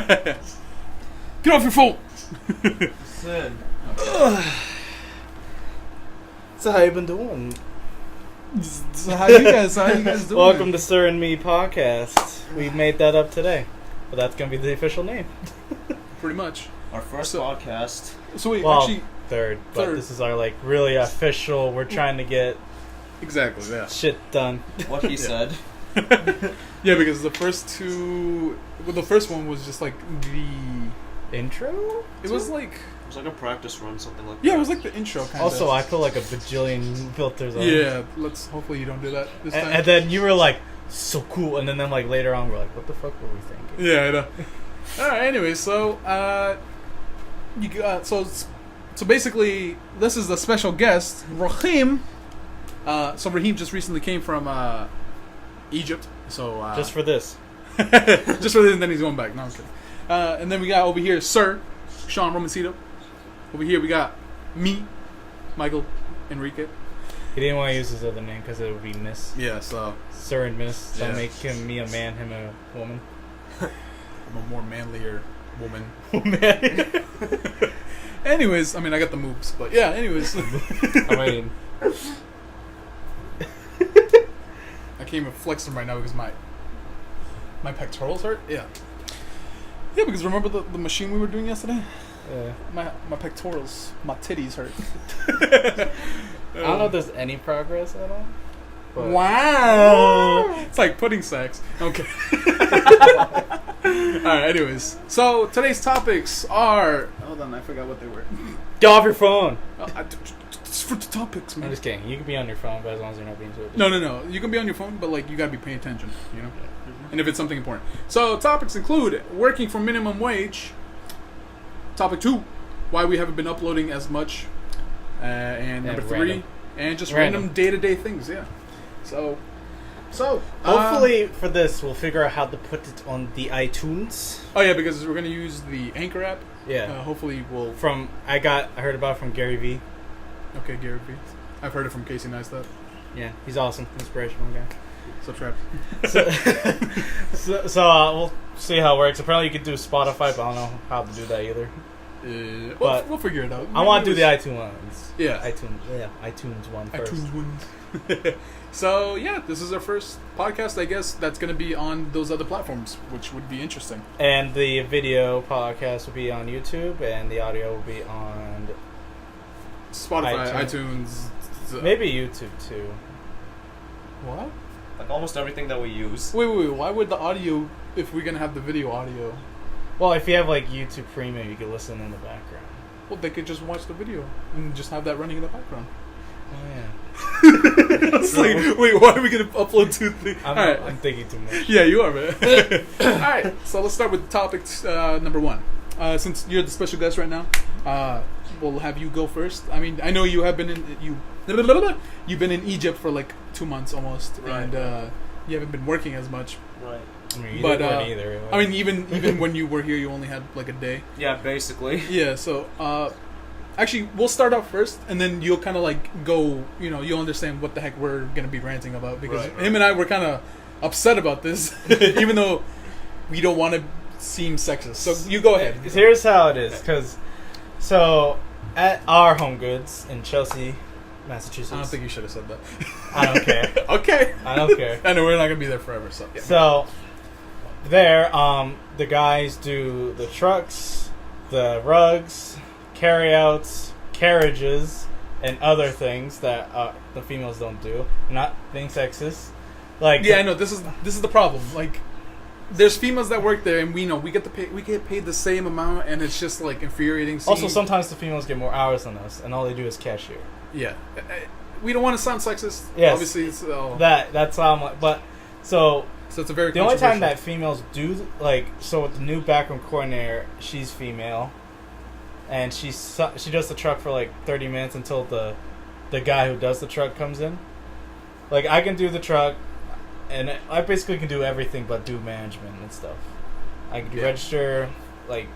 Get off your phone. Sin. So how you been doing? So how you guys doing? Welcome to Sir and Me podcast. We made that up today, but that's gonna be the official name. Pretty much. Our first podcast. So wait, Well, actually, third, but third. this is our really official. We're trying to get exactly, yeah. shit done. What he said. Yeah, because the first one was just like the Intro? It was like It was like a practice run, something like that. yeah, it was like the intro kind of. Also, I put like a bajillion filters on. Yeah, let's hopefully you don't do that this time. And then you were like, so cool, and then like later on we're like, what the fuck were we thinking? Yeah, I know. All right. Anyway, so you got so basically this is the special guest Rahim. So Rahim just recently came from Egypt. So Just for this. just for this, and then he's going back. No, I'm kidding. And then we got over here Sir Sean Romancito. Over here we got me, Michael Enrique. He didn't want to use his other name because it would be Miss. Yeah, so Sir and Miss. So Yeah. make me a man, him a woman. I'm a more manlier woman. Man. Anyways, I mean I got the moves, but yeah. Anyways, I mean, I can't even flex them right now because my pectorals hurt. Yeah. Yeah, because remember the machine we were doing yesterday? My pectorals, my titties hurt. I don't know if there's any progress at all. But Wow! It's like pudding sacks. Okay. Alright, anyways. So, today's topics are... Hold on, I forgot what they were. get off your phone. It's for the topics, I'm man. just kidding. You can be on your phone, but as long as you're not being too. No. You can be on your phone, but like you gotta be paying attention, you know? And if it's something important. So, topics include working for minimum wage. Topic 2, why we haven't been uploading as much. And number 3, random. and just random day-to-day things, yeah. So Hopefully for this, we'll figure out how to put it on the iTunes. oh yeah, because we're gonna use the Anchor app. Yeah. Hopefully we'll. I heard about it from Gary Vee. Okay, Gary Vee. I've heard it from Casey Neistat. Yeah, he's awesome, inspirational guy. Subscribe. So we'll see how it works. Apparently you can do Spotify, but I don't know how to do that either. We'll figure it out. I want to do the iTunes ones. Yeah. iTunes one first. iTunes ones. So yeah, this is our first podcast. I guess that's gonna be on those other platforms, which would be interesting. And the video podcast will be on YouTube, and the audio will be on Spotify, iTunes. maybe YouTube too. What? Like almost everything that we use. Wait. Why would the audio, if we're gonna have the video audio? Well, if you have like YouTube Premium, you can listen in the background. Well, they could just watch the video and just have that running in the background. Oh yeah. It's like, wait, why are we gonna upload 2 things? I'm thinking too much. Yeah, you are, man. Alright, so let's start with topics number 1. Since you're the special guest right now, we'll have you go first. I mean, I know you have been you've been in Egypt for like 2 months almost, Right. and you haven't been working as much. Right. I mean, you But didn't either. I mean, even when you were here, you only had like a day. Yeah, basically. Yeah, so actually, we'll start off first, and then you'll kind of like go, you'll understand what the heck we're gonna be ranting about, because Right. him and I were kind of upset about this, even though we don't want to seem sexist. So you go ahead. Here's how it is, so at our Home Goods in Chelsea, Massachusetts. I don't think you should have said that. I don't care. Okay. I don't care. I know we're not gonna be there forever, so. Yeah. So there, the guys do the trucks, the rugs, carryouts, carriages, and other things that the females don't do. I'm not being sexist. Like Yeah, I know. This is the problem. Like, there's females that work there, and we get paid the same amount, and it's just like infuriating. Also, sometimes the females get more hours than us, and all they do is cashier. Yeah, we don't want to sound sexist. Yes. Obviously, so That's how I'm like. But so it's a very the only time controversial. that females do so with the new backroom coordinator, she's female, and she does the truck for like 30 minutes until the guy who does the truck comes in. Like, I can do the truck, and I basically can do everything but do management and stuff. I can do register, like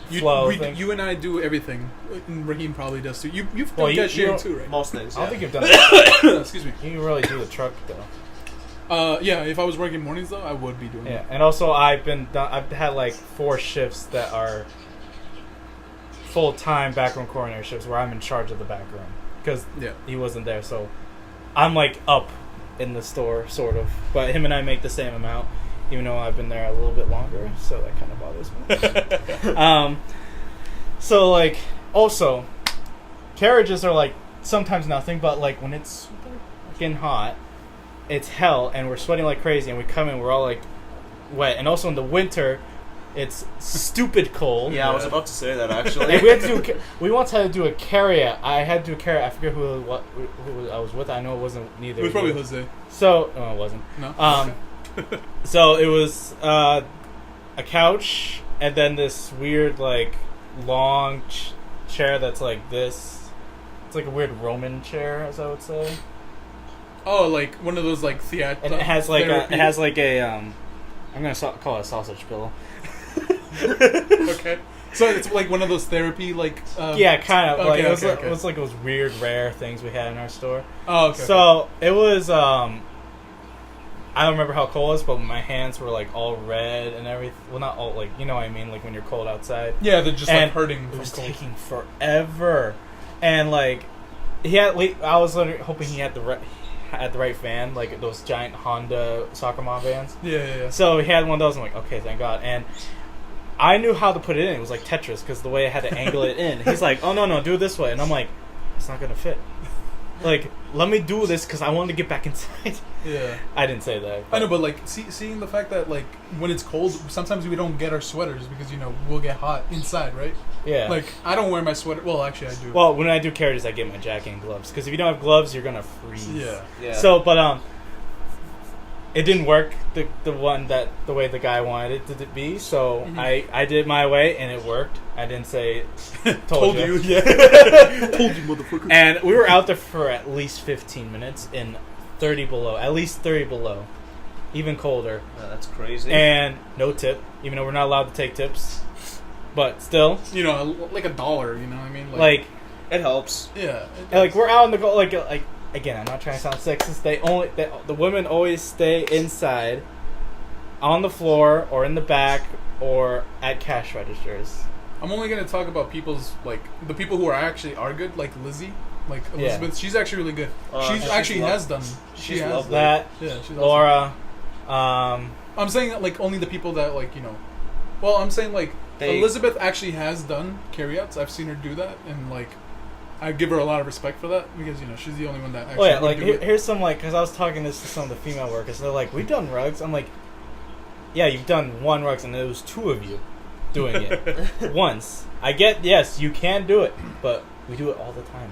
flow things. You and I do everything. And Rahim probably does too. You've Well, done you cashiering don't- too, right? Most things. I don't Yeah. think you've done that. Excuse me. You can really do the truck though. Yeah, if I was working mornings though, I would be doing Yeah, that. and also I've had like 4 shifts that are full-time backroom coordinator shifts where I'm in charge of the backroom because Yeah. he wasn't there, so I'm like up in the store sort of, but him and I make the same amount, even though I've been there a little bit longer, so that kind of bothers me. So like also carriages are like sometimes nothing, but like when it's super fucking hot, it's hell, and we're sweating like crazy, and we come in, we're all like wet, and also in the winter, it's stupid cold. Yeah, I was about to say that actually. And we had to do. We once had to do a carry-out. I had to do a carry-out. I forget who I was with. I know it wasn't neither. It was probably of you. Jose. So no, it wasn't. No. So it was a couch, and then this weird like long chair that's like this. It's like a weird Roman chair, as I would say. Oh, like one of those like theater. And it has like I'm gonna call it a sausage pillow. Okay. So it's like one of those therapy like. Yeah, kind of. Okay, Like it okay. was like those weird rare things we had in our store. Oh, okay. So it was. I don't remember how cold it was, but my hands were like all red and everything. Well, not all, like, you know what I mean, like when you're cold outside. Yeah, they're just And like hurting It from was cold. taking forever, and like I was literally hoping he had the right fan, like those giant Honda soccer mom vans. Yeah. So he had one of those. I'm like, okay, thank God. And I knew how to put it in. It was like Tetris because the way I had to angle it in. He's like, oh no, do it this way, and I'm like, it's not gonna fit. Like, let me do this because I wanted to get back inside. Yeah. I didn't say that. I know, but like seeing the fact that like when it's cold, sometimes we don't get our sweaters because we'll get hot inside, right? Yeah. Like I don't wear my sweater. Well, actually, I do. Well, when I do carriages, I get my jacket and gloves because if you don't have gloves, you're gonna freeze. Yeah. Yeah. So, but it didn't work the way the guy wanted it to be. So I did it my way and it worked. I didn't say told you. Yeah. Told you, motherfucker. And we were out there for at least 15 minutes in 30 below, at least 30 below, even colder. Yeah, that's crazy. And no tip, even though we're not allowed to take tips. But still, like $1. You know what I mean? like it helps. Yeah. and, like we're out in the like again. I'm not trying to sound sexist. The women always stay inside, on the floor or in the back or at cash registers. I'm only gonna talk about people's like the people who are good, like Lizzie, like Elizabeth. Yeah. She's actually really good. She's she's actually lo- has done. She she's has. lovely. That Yeah, she's awesome. Laura, I'm saying that like only the people that like Well, I'm saying like Elizabeth actually has done carryouts. I've seen her do that, and like I give her a lot of respect for that because she's the only one that actually. oh yeah, would like do it. here's some like because I was talking this to some of the female workers. They're like, we've done rugs. I'm like, yeah, you've done one rugs, and it was 2 of you doing it once. I get, yes, you can do it, but we do it all the time.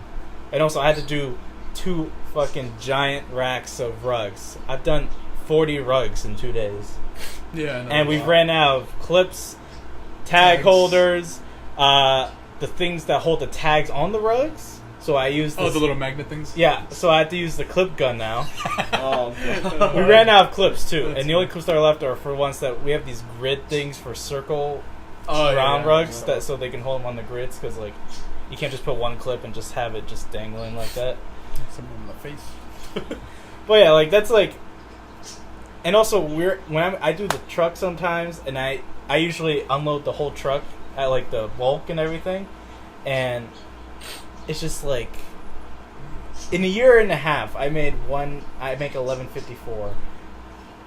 And also, I had to do 2 fucking giant racks of rugs. I've done 40 rugs in 2 days. Yeah, I know. And we've ran out of clips, tag Tags. holders, the things that hold the tags on the rugs. So I used this, the little magnet things. yeah, so I have to use the clip gun now. Oh, God. We ran out of clips too, That's and the only clips that are left are for ones that we have these grid things for circle Oh, round yeah. rugs that so they can hold them on the grids because like you can't just put one clip and just have it just dangling like that. Someone in the face. But yeah, like that's like, and also I do the truck sometimes, and I usually unload the whole truck at like the bulk and everything, and it's just like in a year and a half I make 1154.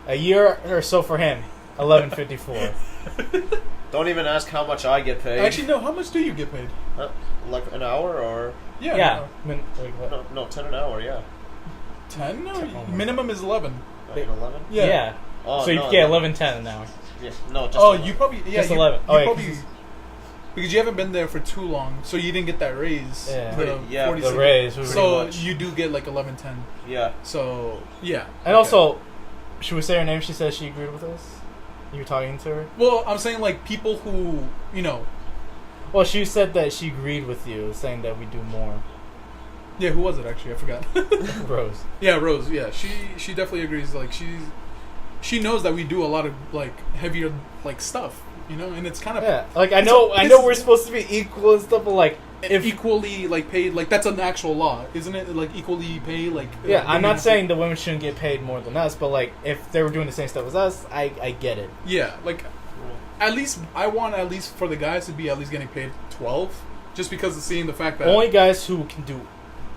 A year or so for him, 1154. Don't even ask how much I get paid. Actually, no. How much do you get paid? Like an hour or Yeah. Yeah. Wait, what? no 10 an hour. Yeah. 10? No, Oh my minimum is 11. Like 11. Yeah. Oh, So you no, get no. 11.10 an hour. Yeah. No. Just Oh, 11. you probably Just you, 11. You Oh, yeah, probably 'cause because you haven't been there for too long, so you didn't get that raise. Yeah. Yeah, 46. The raise. was So pretty much. you do get like 11.10. Yeah. So yeah. And Okay. also, should we say her name? She says she agreed with us. You were talking to her. well, I'm saying like people who Well, she said that she agreed with you, saying that we do more. yeah, who was it actually? I forgot. Rose. Yeah, Rose. Yeah, she definitely agrees. Like she knows that we do a lot of like heavier like stuff. You know, and it's kind of Yeah, like I know we're supposed to be equal and stuff, but like if equally like paid, like that's an actual law, isn't it? Like equally paid, like yeah, I'm not saying the women shouldn't get paid more than us, but like if they were doing the same stuff as us, I get it. Yeah, like at least I want at least for the guys to be at least getting paid 12, just because of seeing the fact that only guys who can do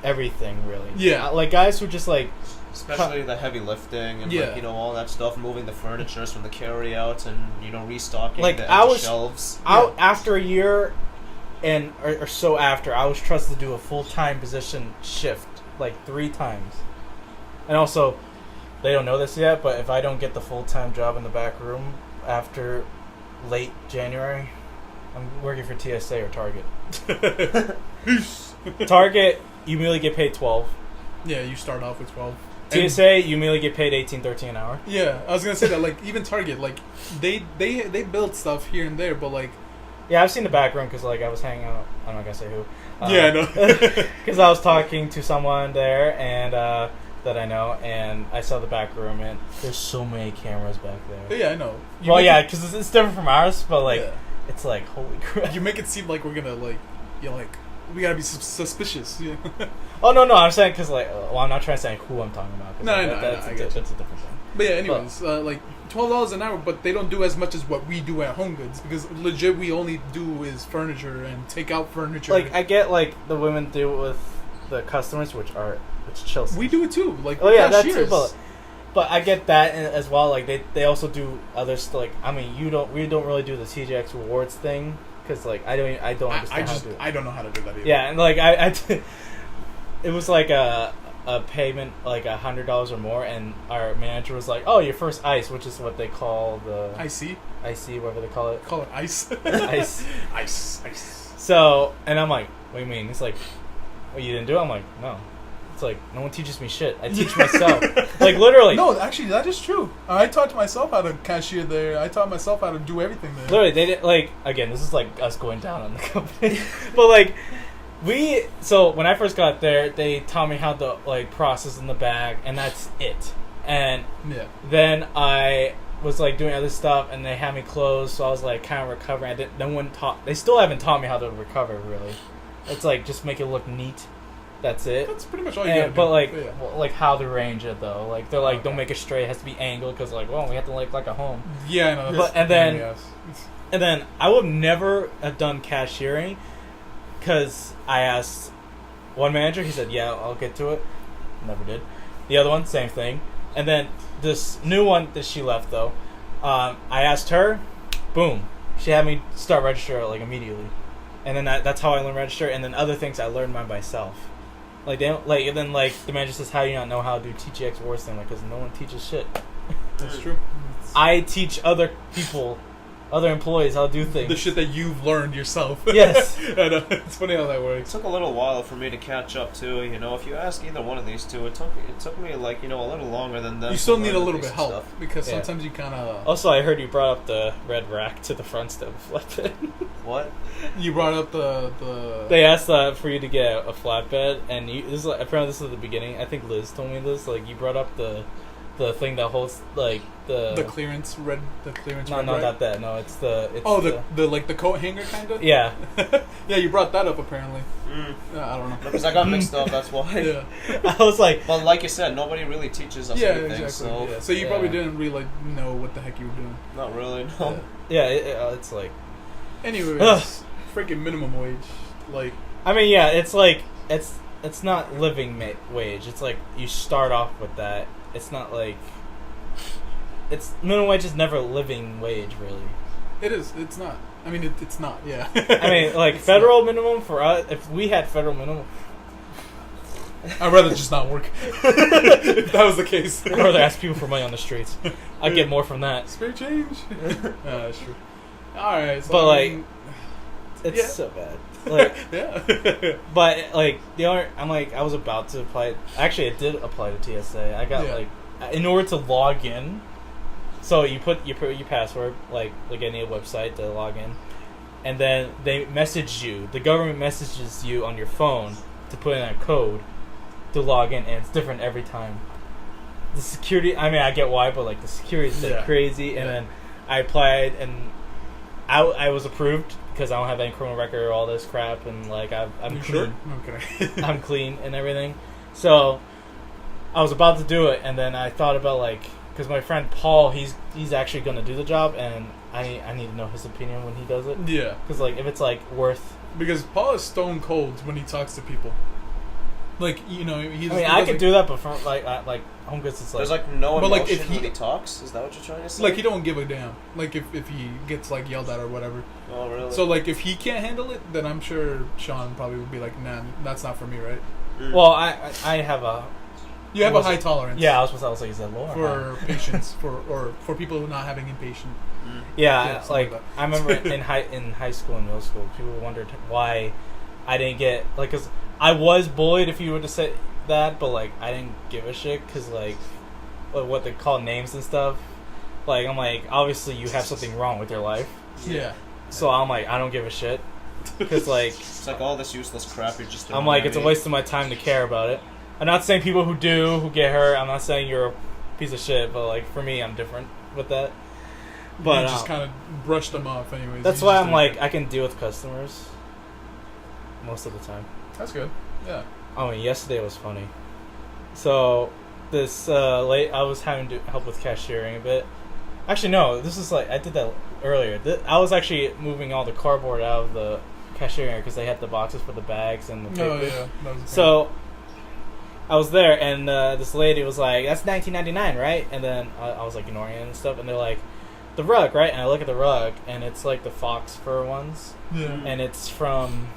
everything really. Yeah, like guys who just like. Especially the heavy lifting and yeah. like, you know, all that stuff, moving the furnitures from the carry-out and, you know, restocking like the shelves. After a year and or so after, I was trusted to do a full-time position shift like 3 times. And also, they don't know this yet, but if I don't get the full-time job in the back room after late January, I'm working for TSA or Target. Target, you immediately get paid 12. Yeah, you start off with 12. TSA, you immediately get paid $18-13 an hour. Yeah, I was gonna say that. Like even Target, like they build stuff here and there, but like yeah, I've seen the back room because like I was hanging out. I'm not gonna say who. Yeah, I know. Because I was talking to someone there and that I know, and I saw the back room, and there's so many cameras back there. Yeah, I know. Well, yeah, because it's different from ours, but like it's like holy crap. You make it seem like we're gonna like we gotta be suspicious. Yeah. Oh no, I'm saying because like I'm not trying to say who I'm talking about. No, That's a different thing. But yeah, anyways, like $12 an hour, but they don't do as much as what we do at Home Goods because legit we only do is furniture and take out furniture. Like I get like the women do it with the customers, which chills. We do it too. Like that's too. But I get that as well. Like they also do other stuff. Like I mean, we don't really do the TJX rewards thing. Because like I don't understand how to do it. I don't know how to do that either. Yeah, and like it was like a payment like $100 or more, and our manager was like, "Oh, your first ice," which is what they call the IC, whatever they call it. Call it ice. Ice. So, and I'm like, "What do you mean?" It's like, "Well, you didn't do it." I'm like, "No." It's like no one teaches me shit. I teach myself. Like literally. No, actually, that is true. I taught myself how to cashier there. I taught myself how to do everything there. Literally, they did like again. This is like us going down on the company, but like So when I first got there, they taught me how to like process in the bag, and that's it. And then I was like doing other stuff, and they had me close, so I was like kind of recovering. They still haven't taught me how to recover really. It's like just make it look neat. That's it. That's pretty much all you gotta do. But like how to range it though. Like they're like don't make it straight. It has to be angled because like we have to like a home. Yeah, I know. And then I would never have done cashiering because I asked one manager. He said, "Yeah, I'll get to it." Never did. The other one, same thing. And then this new one that she left though, I asked her. Boom, she had me start register like immediately, and then that's how I learned register. And then other things I learned by myself. Like they don't, like, and then like the manager says, "How do you not know how to do TGX Wars thing?" Like, because no one teaches shit. That's true. I teach other people, other employees how to do things. The shit that you've learned yourself. Yes. I know. It's funny how that works. It took a little while for me to catch up too. You know, if you ask either one of these two, it took me like a little longer than them. You still need a little bit of help because sometimes you kind of. Also, I heard you brought up the red rack to the front step of flatbed. What? You brought up the. They asked for you to get a flatbed, and apparently this is the beginning. I think Liz told me this. Like you brought up the thing that holds like the clearance red. The clearance. No, red not that. No, it's the. The like the coat hanger kind of. Yeah. Yeah, you brought that up apparently. I don't know. Because I got mixed up. That's why. Yeah. I was like. But like you said, nobody really teaches us anything. Exactly. So so you probably didn't really know what the heck you were doing. Not really. No. Yeah, it's like. Anyways, freaking minimum wage. Like. I mean, yeah, it's like it's not living wage. It's like you start off with that. It's not like it's minimum wage is never living wage really. It is. It's not. I mean, it's not. Yeah. I mean, like federal minimum for us. If we had federal minimum, I'd rather just not work. If that was the case, I'd rather ask people for money on the streets. I'd get more from that. Spare change. That's true. All right, so but it's so bad. Like, yeah. But like I was about to apply. Actually, I did apply to TSA. I got in order to log in. So you put your password like any website to log in, and then they message you. The government messages you on your phone to put in a code to log in, and it's different every time. The security. I mean, I get why, but like the security is crazy. And then I applied, and I was approved because I don't have any criminal record or all this crap, and like I'm clean. Sure? Okay. I'm clean and everything. So I was about to do it, and then I thought about like, because my friend Paul, he's actually going to do the job, and I need to know his opinion when he does it. Yeah. Because like if it's like worth. Because Paul is stone cold when he talks to people. Like, he's... I mean, I could do that, but for like Home Goods, it's like... There's like no but, emotion like, if when he talks? Is that what you're trying to say? Like, he don't give a damn. Like, if he gets, like, yelled at or whatever. Oh, really? So, like, if he can't handle it, then I'm sure Sean probably would be like, nah, that's not for me, right? Well, I have a... You have a high tolerance. Yeah, I was like, is that low? For patients, for people who are not having impatient. Yeah, like I remember in high school and middle school, people wondered why I didn't get... Like, because I was bullied, if you were to say that, but, like, I didn't give a shit, because, like, what they call names and stuff. Like, I'm like, obviously you have something wrong with your life. Yeah. So I'm like, I don't give a shit. Because, like... It's like all this useless crap you're just doing. I'm like, it's a waste of my time to care about it. I'm not saying people who get hurt, I'm not saying you're a piece of shit, but, like, for me, I'm different with that. But you just kind of brushed them off anyways. That's why I'm like, I can deal with customers most of the time. That's good. Yeah. I mean, yesterday was funny. So, this I was having to help with cashiering a bit. Actually, no, this is like, I did that earlier. I was actually moving all the cardboard out of the cashiering because they had the boxes for the bags and the paper. Oh, yeah. That was So, I was there, and this lady was like, that's $19.99, right? And then I was like ignoring it and stuff, and they're like, the rug, right? And I look at the rug, and it's like the fox fur ones. Yeah. And it's from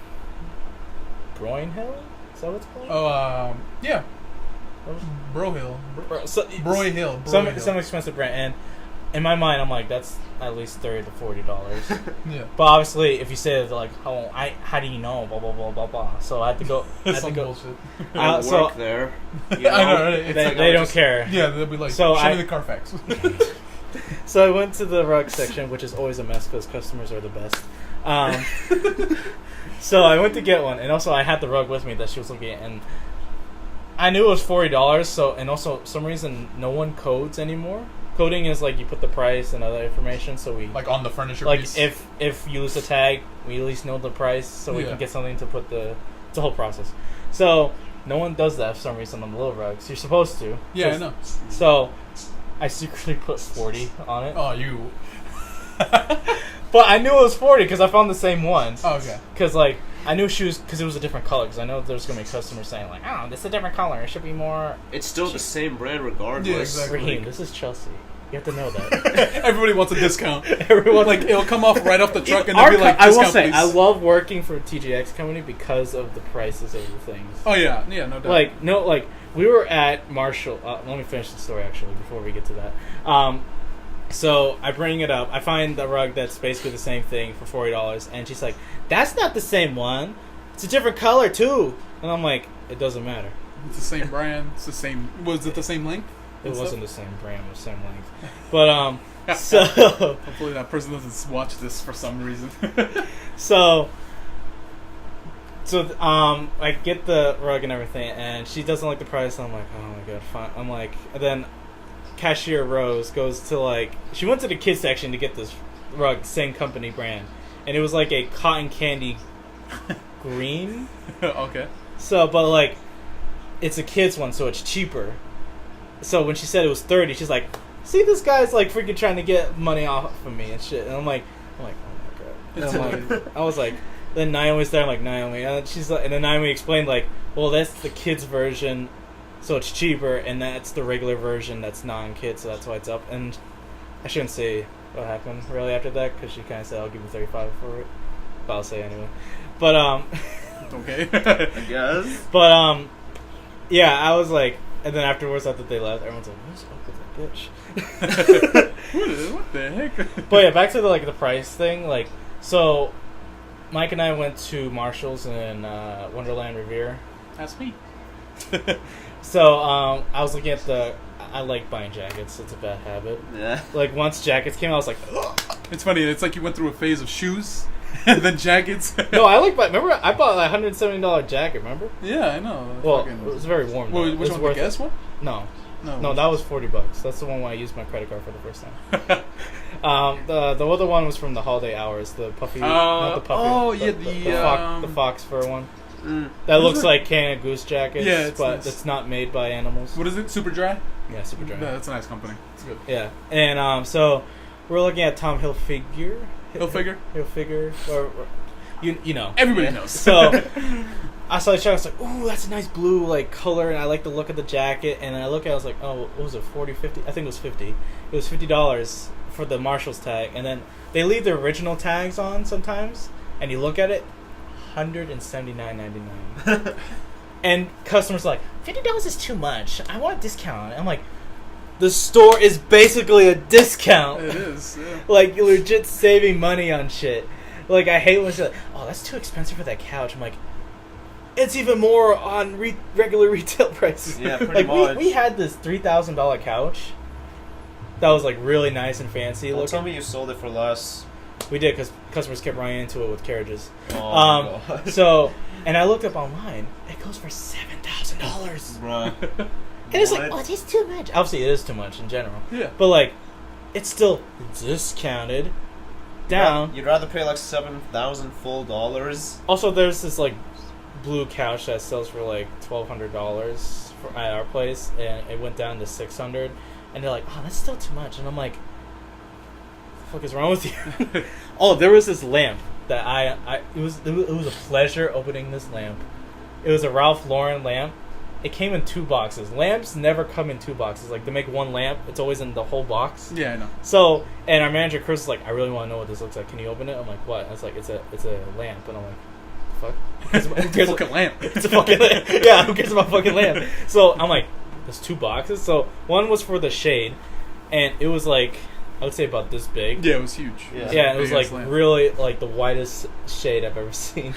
Broyne Hill? Is that what it's called? Oh, yeah. Broy Hill. Broy Hill. Some expensive brand. And in my mind, I'm like, that's at least $30 to $40. Yeah. But obviously, if you say it, like, how do you know? Blah blah blah blah blah. So I had to go. Bullshit. I work there. You know? I know, right? They don't care. Yeah, they'll be like, So show me the Carfax. So I went to the rug section, which is always a mess because customers are the best. So I went to get one, and also I had the rug with me that she was looking at, and I knew it was $40. So, and also for some reason no one codes anymore. Coding is like you put the price and other information, so we like on the furniture. Like piece. if you lose the tag, we at least know the price, so we can get something to put it's a whole process. So no one does that for some reason on the little rugs. You're supposed to. Yeah, I know. So I secretly put 40 on it. Oh, you. But I knew it was 40 because I found the same one. Oh, okay. Because, like, I knew she was... Because it was a different color. Because I know there's going to be customers saying, like, oh, this is a different color. It should be more... It's still the same brand regardless. Yeah, exactly. Rahim, this is Chelsea. You have to know that. Everybody wants a discount. Everyone... Like, it'll come off right off the truck and they'll be like, discount, I will say, please. I love working for a TJX company because of the prices of the things. Oh, yeah. Yeah, no doubt. Like, we were at Marshall... let me finish the story, actually, before we get to that. So I bring it up. I find the rug that's basically the same thing for $40, and she's like, "That's not the same one. It's a different color too." And I'm like, "It doesn't matter. It's the same brand. It's the same. Was it the same length? It wasn't the same brand. It was the same length." But so hopefully that person doesn't watch this for some reason. so I get the rug and everything, and she doesn't like the price. And I'm like, "Oh my god, fine." I'm like, and then cashier Rose goes to like, she went to the kids section to get this rug, same company brand, and it was like a cotton candy green. Okay. So, but like, it's a kids one, so it's cheaper. So when she said it was 30, she's like, "See, this guy's like freaking trying to get money off of me and shit." And I'm like, oh my god. And I'm like, I was like, then Naomi's there. I'm like, Naomi, and she's like, and then Naomi explained like, well, that's the kids version. So it's cheaper, and that's the regular version that's non-kid, so that's why it's up. And I shouldn't say what happened really after that, because she kind of said, "I'll give you $35 for it." But I'll say anyway. But, okay. I guess. But, yeah, I was like, and then afterwards, after they left, everyone's like, "What's up with that bitch?" What the heck? But yeah, back to the price thing. Like, so Mike and I went to Marshall's in Wonderland Revere. That's me. So, I was looking at I like buying jackets. It's a bad habit. Yeah. Like, once jackets came out, I was like, ugh. It's funny. It's like you went through a phase of shoes and then jackets. No, remember, I bought a $170 jacket, remember? Yeah, I know. Well, it was very warm. Well, which one, the Guess one? No, No, that was $40. That's the one where I used my credit card for the first time. The other one was from the holiday hours. The puffy, not the puffy. Oh, the, yeah, the fox fur one. Mm. That looks like Canada Goose jackets, Yeah, but nice. It's not made by animals. What is it? Super Dry? Yeah, super dry. Yeah, that's a nice company. It's good. Yeah, and so we're looking at Tom Hilfiger. Hilfiger? or you know. Everybody knows. So I saw the jacket. I was like, ooh, that's a nice blue like color, and I like the look of the jacket. And then I look at it, I was like, oh, what was it, 40, 50? I think it was 50. It was $50 for the Marshall's tag, and then they leave the original tags on sometimes, and you look at it, $179.99. And customers are like, $50 is too much. I want a discount. I'm like, the store is basically a discount. It is. Yeah. Like, you're legit saving money on shit. Like, I hate when it's like, oh, that's too expensive for that couch. I'm like, it's even more on regular retail prices. Yeah, pretty like, much. We had this $3,000 couch that was, like, really nice and fancy Well, looking. tell me you sold it for less. We did, because customers kept running into it with carriages. Oh, my God. So, and I looked up online. It goes for $7,000. Bruh. And it's like, oh, it's too much. Obviously, it is too much in general. Yeah. But, like, it's still discounted down. You'd rather pay like $7,000 full dollars? Also, there's this, like, blue couch that sells for, like, $1,200 at our place. And it went down to $600. And they're like, oh, that's still too much. And I'm like, what the fuck is wrong with you? Oh, there was this lamp that it was a pleasure opening this lamp. It was a Ralph Lauren lamp. It came in 2 boxes. Lamps never come in 2 boxes. Like, they make one lamp, it's always in the whole box. Yeah, I know. So, and our manager Chris is like, I really want to know what this looks like. Can you open it? I'm like, what? I was like, it's a lamp. And I'm like, fuck. Who cares Fucking lamp. It's a fucking lamp. Yeah, who cares about fucking lamp? So I'm like, there's 2 boxes. So one was for the shade, and it was like, I would say about this big. Yeah, it was huge. Yeah, it was like really like the widest shade I've ever seen.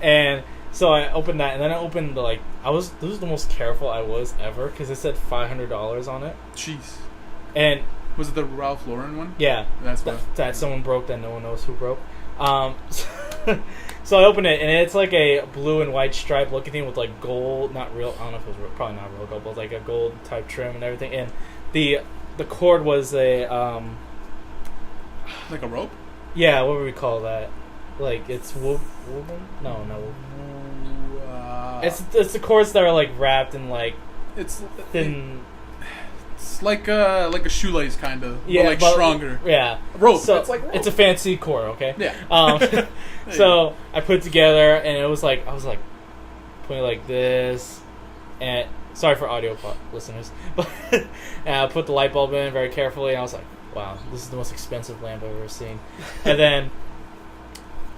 And so I opened that, and then I opened the this was the most careful I was ever, because it said $500 on it. Jeez. And was it the Ralph Lauren one? yeah, That's what. that someone broke that no one knows who broke. So I opened it, and it's like a blue and white stripe looking thing with like gold, not real. I don't know if it was real, probably not real gold, but like a gold type trim and everything. And the cord was a Like a rope? yeah, what would we call that? Like it's woven? No. It's the cords that are like wrapped in like It's thin. It's like a shoelace kind of, Yeah, but like but- stronger. Yeah, Rope. So it's like rope. it's a fancy cord, okay? Yeah. So I put it together, and it was like I was like putting it like this, and sorry for audio listeners, but and I put the light bulb in very carefully, and I was like, wow, this is the most expensive lamp I've ever seen. And then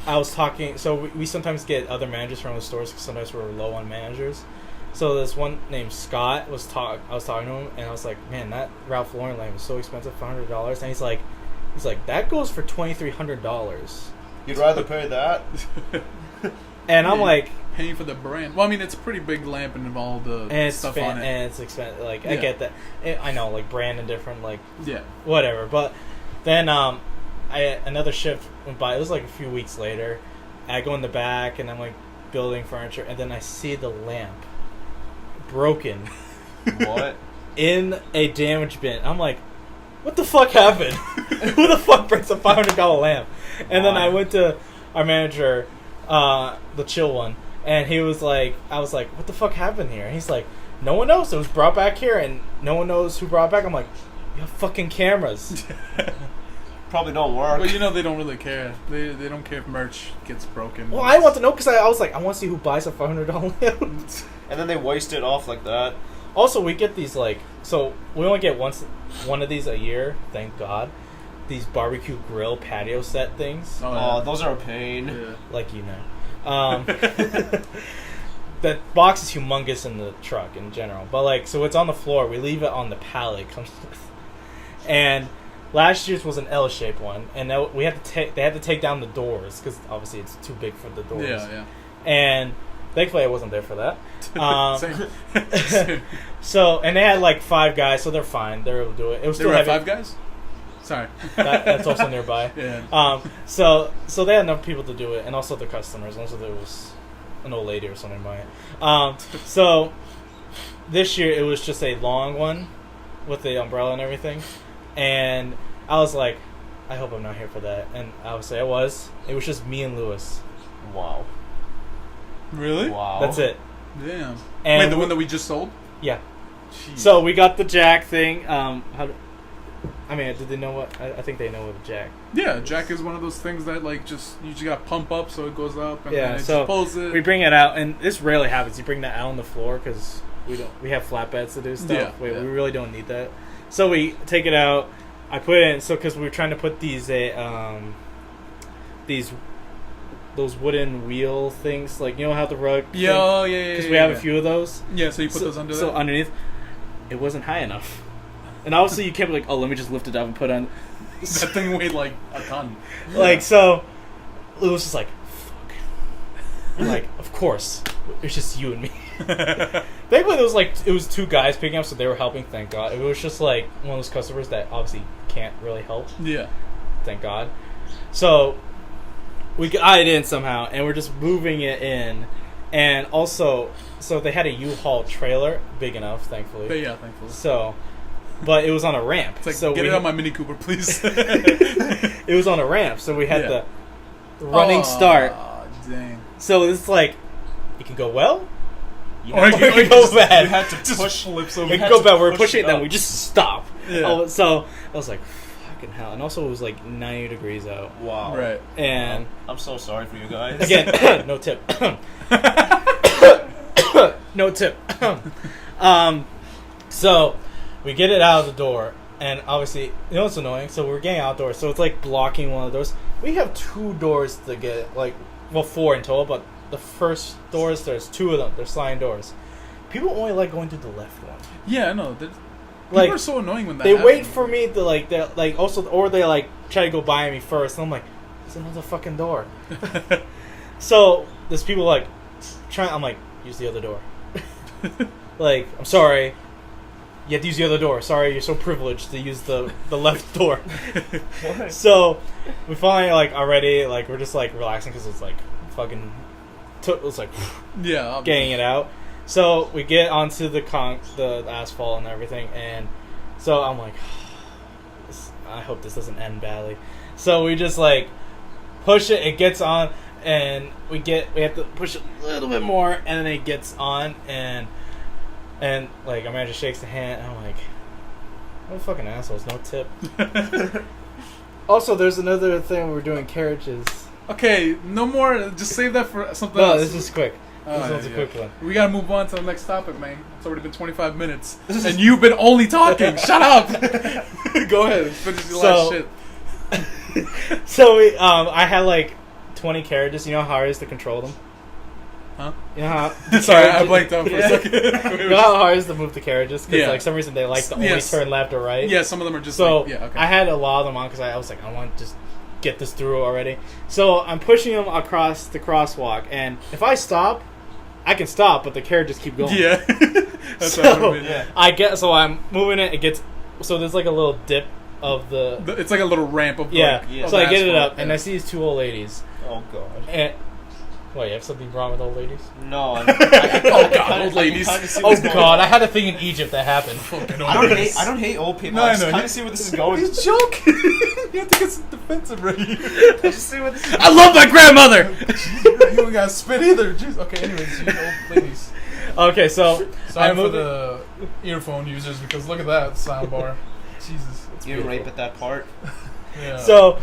I was talking, so we sometimes get other managers from the stores because sometimes we're low on managers. So this one named Scott I was talking to him, and I was like, man, that Ralph Lauren lamp is so expensive, $500. And he's like, that goes for $2,300. You'd rather pay that? And I'm like, paying for the brand. Well, I mean, it's a pretty big lamp and all the stuff on it. And it's expensive. Like, I get that. I know, like, brand and different, like, Yeah. whatever. But then another shift went by. It was like a few weeks later. I go in the back, and I'm, like, building furniture, and then I see the lamp broken What? in a damage bin. I'm like, what the fuck happened? Who the fuck breaks a $500 lamp? And then I went to our manager, the chill one, and he was like, I was like, what the fuck happened here? And he's like, no one knows. It was brought back here, and no one knows who brought it back. I'm like, you have fucking cameras. Probably don't work. But you know they don't really care. They don't care if merch gets broken. Well, I want to know because I was like, I want to see who buys a $500 lamp. And then they waste it off like that. Also, we get these so we only get one of these a year, thank God. These barbecue grill patio set things, Oh, those are a pain. Yeah. like you know. That box is humongous in the truck in general, but so it's on the floor. We leave it on the pallet. And last year's was an L-shaped one, and they had to take down the doors because obviously it's too big for the doors. Yeah. And thankfully I wasn't there for that. Same. So, and they had 5 guys, so they're fine. They're able to do it. It was They still were at heavy. 5 Guys? Sorry. That's also nearby. Yeah. So they had enough people to do it, and also the customers. Also, there was an old lady or something buying it. So this year it was just a long one with the umbrella and everything, and I was like, I hope I'm not here for that. And I would say I was. It was just me and Lewis. Wow. Really? Wow. That's it. Damn. And Wait, the one that we just sold? Yeah. Jeez. So we got the jack thing. Did they know what? I think they know what a jack. Yeah, jack is one of those things that like you just got to pump up so it goes up and then it so just pulls it. we bring it out, and this rarely happens. You bring that out on the floor because we have flatbeds to do stuff. Yeah, We really don't need that. So we take it out. I put it in because we were trying to put these those wooden wheel things, like you know how the rug. Yeah. Because we have a few of those. Yeah, so you put those under there. So underneath, it wasn't high enough. And obviously you kept like, oh, let me just lift it up and put on. That thing weighed like a ton. Like, so, it was just like, fuck. I'm like, of course. It's just you and me. Thankfully, it was two guys picking up, so they were helping, thank God. It was just like one of those customers that obviously can't really help. Yeah. Thank God. So, we got it in somehow, and we're just moving it in. And also, so they had a U-Haul trailer, big enough, thankfully. But yeah, thankfully. So, but it was on a ramp. It's like, so get it on my Mini Cooper, please. It was on a ramp, so we had the running start. Dang. So it's like, it can go well, Or it can go bad. You had to Just push. flips over. It can go bad. We're pushing it, then we just stop. Yeah. So I was like, fucking hell. And also it was like 90 degrees out. Wow. Right. And I'm so sorry for you guys. again, no tip. No tip. So we get it out of the door, and obviously, you know what's annoying? So we're getting outdoors, so it's like blocking one of the doors. We have two doors to get, like, well, four in total, but the first doors, there's two of them. They're sliding doors. People only like going through the left one. Yeah, I know. People Like, are so annoying when that they happens. wait for me to, like, they're, like, also, or they, like, try to go by me first, and I'm like, there's another fucking door. So, there's people, like, I'm like, use the other door. Like, I'm sorry. You have to use the other door. Sorry, you're so privileged to use the left door. So, we finally, like, already, like, we're just, like, relaxing because it's, like, fucking, it was, like, Yeah, obviously. getting it out. So, we get onto the asphalt and everything, and so I'm like, I hope this doesn't end badly. So, we just, like, push it gets on, and we have to push it a little bit more, and then it gets on, and like, our manager shakes the hand, and I'm like, what fucking assholes, no tip. Also, there's another thing we're doing carriages. Okay, no more. Just save that for something No, else. this is quick. This one's a quick one. We gotta move on to the next topic, man. It's already been 25 minutes. And you've been only talking. Shut up! Go ahead. Finish your last shit. So, I had, like, 20 carriages. You know how hard it is to control them? Huh? You know how... Sorry, I blanked out for a Yeah. second. You know how hard it is to move the carriages? Because, Yeah. like, some reason they like to only Yes. turn left or right. Yeah, some of them are just So, like, yeah, okay. I had a lot of them on because I was like, I want to just get this through already. So, I'm pushing them across the crosswalk, and if I stop, I can stop, but the carriages keep going. Yeah. That's So, how it is. Yeah. So I'm moving it, so there's like a little dip of the... It's like a little ramp of Yeah, like, so of I get it asphalt, up, and I see these two old ladies. Oh god. And... What, you have something wrong with old ladies? No. Oh god, old ladies. Oh god, I had a thing in Egypt that happened. I don't hate old people. No, I I know. kind of see where this is going. He's joking. You have to get some defensive right here. I just see where this is I love my grandmother! You don't gotta spit either. Jeez. Okay, anyways, you old ladies. Okay, so... Sorry for the earphone users because look at that sound bar. Jesus. It's You rape at that part. Yeah. So,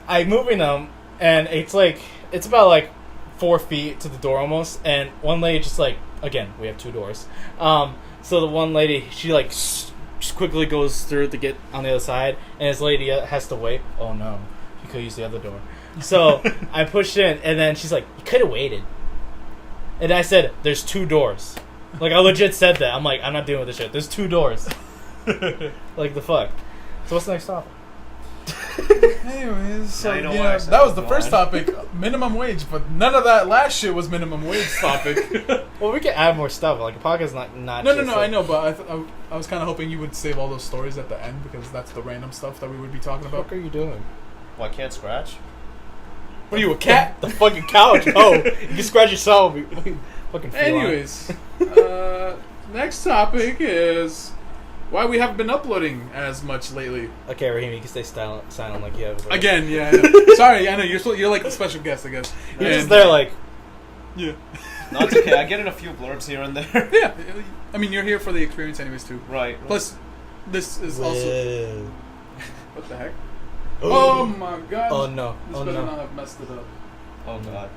I'm moving them, and it's about like 4 feet to the door almost, and one lady just like, again, we have two doors. So the one lady, she like just quickly goes through to get on the other side, and this lady has to wait. Oh no, you could use the other door. So I pushed in, and then she's like, you could have waited. And I said, there's two doors. Like, I legit said that. I'm like, I'm not dealing with this shit. There's two doors. Like, the fuck. So what's the next topic? Anyways, so Now you know yeah, why I said that was the go first on. topic, minimum wage, but none of that last shit was minimum wage topic. Well, we can add more stuff. Like, a podcast's not No, just, I like- know, but I was kind of hoping you would save all those stories at the end because that's the random stuff that we would be talking What about. the fuck are you doing? Well, I can't scratch. What are you, a cat? The fucking couch. Oh, you can scratch yourself. Fucking feline. Anyways, next topic is why we haven't been uploading as much lately. Okay, Rahim, you can stay silent like you have. Again, yeah. I know. Sorry, I know you're like the special guest, I guess. You're just there, like. Yeah. No, it's okay. I get in a few blurbs here and there. Yeah, I mean you're here for the experience, anyways, too. Right. Plus, this is also. What the heck? Oh, Oh my god! Oh no! This Oh better no! not have messed it up. Oh god.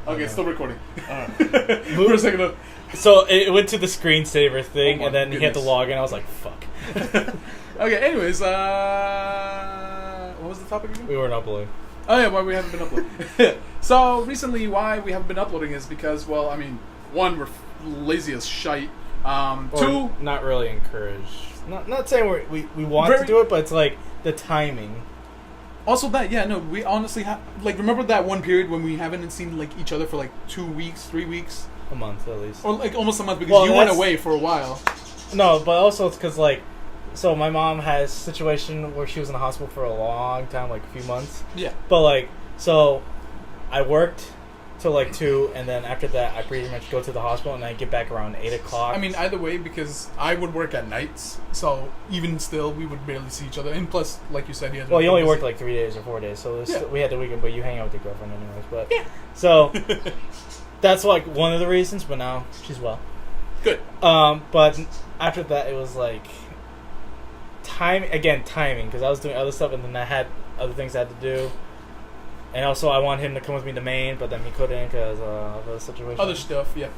Okay, it's still recording. Alright. For a second. So it went to the screensaver thing, Oh my and then you had to goodness. log in. I was like, "Fuck." Okay. Anyways, what was the topic again? We weren't uploading. Oh yeah, why we haven't been uploading. So recently, why we haven't been uploading is because, well, I mean, one, we're lazy as shite. Or Two, not really encouraged. Not saying we want to do it, but it's like the timing. also that, yeah, no, we honestly have, like, remember that one period when we haven't seen, like, each other for, like, 2 weeks, 3 weeks? A month at least. Or, like, almost a month because Well, you went that's- away for a while. No, but also it's because like, so my mom has a situation where she was in the hospital for a long time, like a few months. Yeah. But like, so I worked till like 2, and then after that I pretty much go to the hospital and I get back around 8 o'clock. I mean, either way, because I would work at nights, so even still, we would barely see each other. And plus, like you said, well, you only worked like 3 days or 4 days, so Yeah. we had the weekend. But you hang out with your girlfriend anyways. But Yeah. so that's like one of the reasons. But now she's well. Good. But after that, it was like timing, because I was doing other stuff, and then I had other things I had to do. And also, I want him to come with me to Maine, but then he couldn't because of the situation. Other stuff, yeah.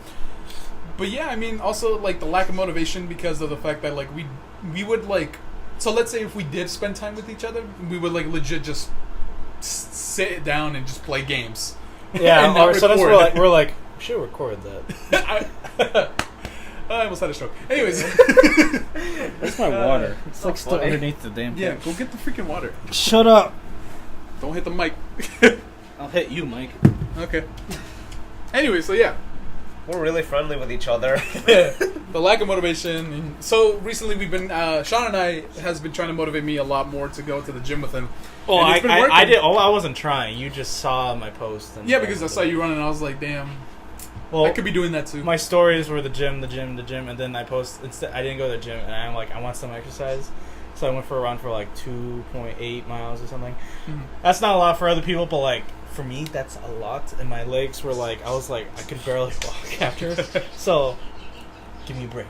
But yeah, I mean, also, like, the lack of motivation because of the fact that, like, we would, like... So let's say if we did spend time with each other, we would, like, legit just sit down and just play games. Yeah, And not or sometimes record. we're like, we should record that. I almost had a stroke. Anyways. That's my water. It's like still funny. underneath the damn Yeah, thing. go get the freaking water. Shut up. Don't hit the mic. I'll hit you, Mike. Okay. Anyway, so yeah. We're really friendly with each other. The lack of motivation. And so recently we've been, Sean and I has been trying to motivate me a lot more to go to the gym with him. Well, And it's been I working. did. Oh, I wasn't trying. You just saw my post. And Yeah, because I saw you running and I was like, damn, Well, I could be doing that too. my stories were the gym, and then I post. Instead, I didn't go to the gym, and I'm like, I want some exercise. So I went for a run for like 2.8 miles or something. Mhm. That's not a lot for other people, but like for me, that's a lot. And my legs were like, I was like, I could barely walk after. So, give me a break.